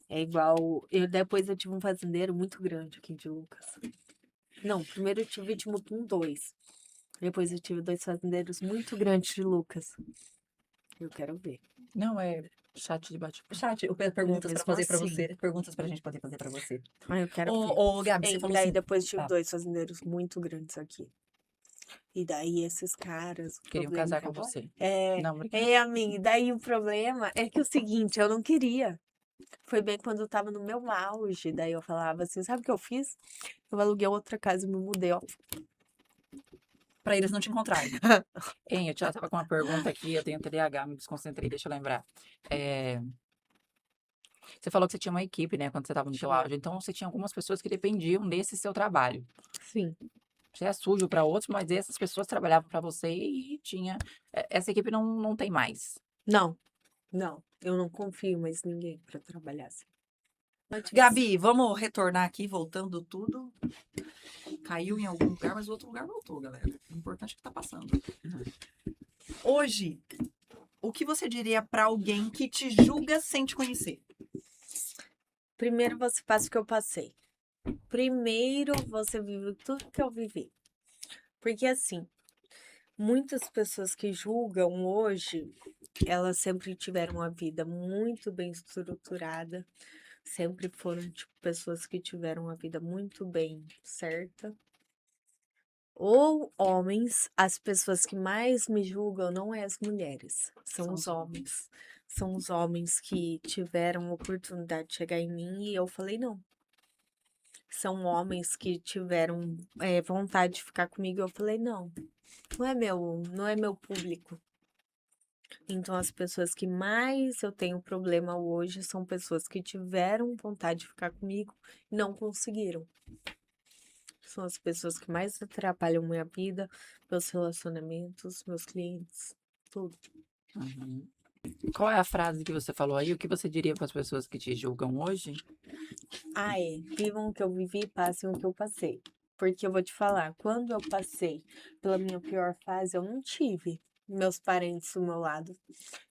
É igual. Depois eu tive um fazendeiro muito grande aqui de Lucas. Não, primeiro eu tive ritmo com 2. Depois eu tive 2 fazendeiros muito grandes de Lucas. Eu quero ver. Não é chat de bate-papo. Chat, perguntas pra mesmo fazer pra assim. você. Perguntas pra gente poder fazer pra você. Ah, eu quero ver. Ô, Gabi, você E falou daí assim. depois tive Tá, 2 fazendeiros muito grandes aqui. E daí esses caras, o Queriam problema casar com você. é, Não, obrigada. amiga, e daí o problema é que o seguinte, eu não queria. Foi bem quando eu tava no meu auge, daí eu falava assim, sabe o que eu fiz? Eu aluguei outra casa e me mudei, ó. pra eles não te encontrarem. Hein, eu já tava com uma pergunta aqui, eu tenho TDAH, me desconcentrei, deixa eu lembrar. É, você falou que você tinha uma equipe, né, quando você estava no seu Tinha. auge. Então, você tinha algumas pessoas que dependiam desse seu trabalho. Sim. Você é sujo para outros, mas essas pessoas trabalhavam para você e tinha. Essa equipe não tem mais. Não, não. Eu não confio mais em ninguém pra trabalhar assim. Gabi, vamos retornar aqui, voltando tudo. Caiu em algum lugar, mas o outro lugar voltou, galera. O importante é que tá passando. Hoje, o que você diria pra alguém que te julga sem te conhecer? Primeiro você passa o que eu passei. Primeiro você vive tudo que eu vivi. Porque assim, muitas pessoas que julgam hoje, elas sempre tiveram uma vida muito bem estruturada, sempre foram tipo pessoas que tiveram uma vida muito bem certa. Ou homens, as pessoas que mais me julgam não é as mulheres, são São os os homens. São os homens que tiveram a oportunidade de chegar em mim e eu falei não. São homens que tiveram vontade de ficar comigo e eu falei não. Não é meu público. Então, as pessoas que mais eu tenho problema hoje são pessoas que tiveram vontade de ficar comigo e não conseguiram. São as pessoas que mais atrapalham minha vida, meus relacionamentos, meus clientes, tudo. Uhum. Qual é a frase que você falou aí? O que você diria para as pessoas que te julgam hoje? Ah, é. Vivam o que eu vivi e passem o que eu passei. Porque eu vou te falar, quando eu passei pela minha pior fase, eu não tive meus parentes do meu lado.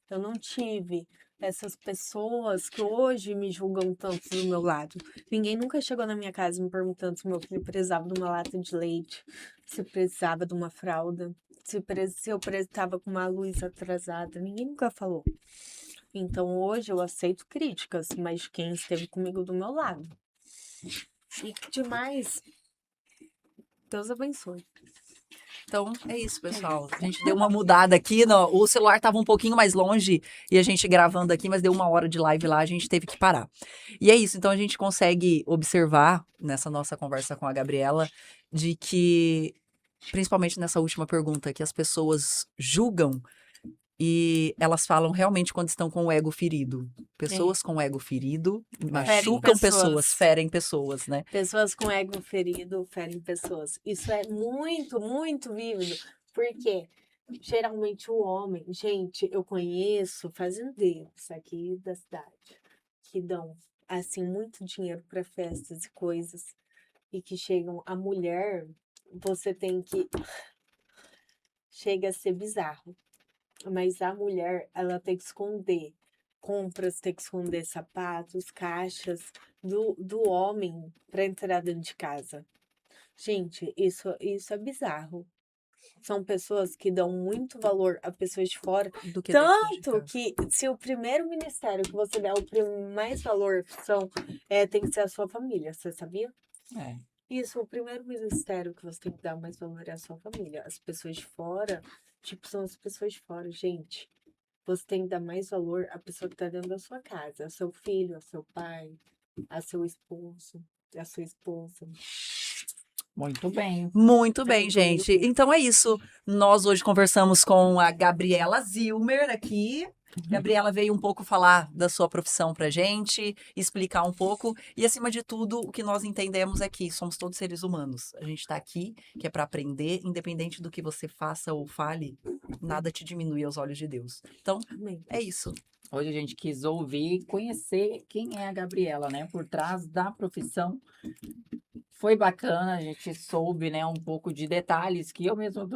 Eu não tive essas pessoas que hoje me julgam tanto do meu lado. Ninguém nunca chegou na minha casa me perguntando se meu filho precisava de uma lata de leite, se precisava de uma fralda, se eu estava com uma luz atrasada. Ninguém nunca falou. Então hoje eu aceito críticas, mas quem esteve comigo do meu lado. E demais, Deus abençoe. Então, é isso, pessoal. A gente deu uma mudada aqui. O celular estava um pouquinho mais longe e a gente gravando aqui, mas deu 1 hora de live lá, a gente teve que parar. E é isso. Então, a gente consegue observar nessa nossa conversa com a Gabriela de que, principalmente nessa última pergunta, que as pessoas julgam e elas falam realmente quando estão com o ego ferido. Pessoas com o ego ferido machucam pessoas, ferem pessoas, né? Pessoas com ego ferido ferem pessoas. Isso é muito, muito vívido. Porque geralmente o homem, gente, eu conheço fazendeiros aqui da cidade que dão assim muito dinheiro para festas e coisas e que chegam a mulher, você tem que chega a ser bizarro. Mas a mulher, ela tem que esconder compras, tem que esconder sapatos, caixas do homem para entrar dentro de casa. Gente, isso é bizarro. São pessoas que dão muito valor a pessoas de fora. Do que dentro de Tanto casa. que se o primeiro ministério que você der mais valor tem que ser a sua família, você sabia? É. Isso, o primeiro ministério que você tem que dar mais valor é a sua família. As pessoas de fora, tipo, são as pessoas de fora, gente. Você tem que dar mais valor à pessoa que tá dentro da sua casa, ao seu filho, ao seu pai, a seu esposo, a sua esposa. Muito bem. Muito bem, gente. Então é isso. Nós hoje conversamos com a Gabriela Zilmer aqui. Gabriela veio um pouco falar da sua profissão pra gente, explicar um pouco e, acima de tudo, o que nós entendemos é que somos todos seres humanos. A gente tá aqui, que é para aprender, independente do que você faça ou fale, nada te diminui aos olhos de Deus. Então, Amém. é isso. Hoje a gente quis ouvir, conhecer quem é a Gabriela, né? Por trás da profissão. Foi bacana, a gente soube, né, um pouco de detalhes que eu mesmo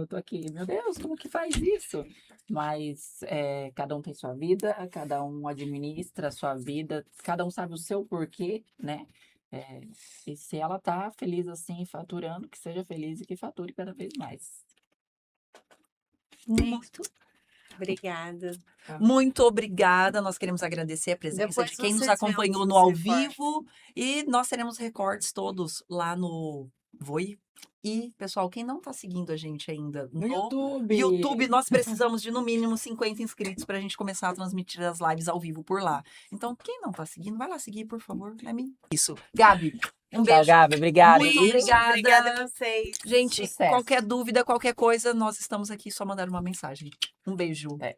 tô aqui. Meu Deus, como que faz isso? Mas cada um tem sua vida, cada um administra a sua vida, cada um sabe o seu porquê, né? E se ela tá feliz assim, faturando, que seja feliz e que fature cada vez mais. Muito, Obrigada. muito obrigada. Nós queremos agradecer a presença Depois de quem nos vocês veem acompanhou os no ao recortes. vivo e nós teremos recortes todos lá no Voi. E, pessoal, quem não tá seguindo a gente ainda No YouTube! YouTube, nós precisamos de no mínimo 50 inscritos para a gente começar a transmitir as lives ao vivo por lá. Então, quem não tá seguindo, vai lá seguir, por favor, né, mim? Isso. Gabi, um Tchau, beijo. Gabi. Obrigada. Muito viu? obrigada. Obrigada a vocês. Gente, Sucesso. qualquer dúvida, qualquer coisa, nós estamos aqui, só mandar uma mensagem. Um beijo. É.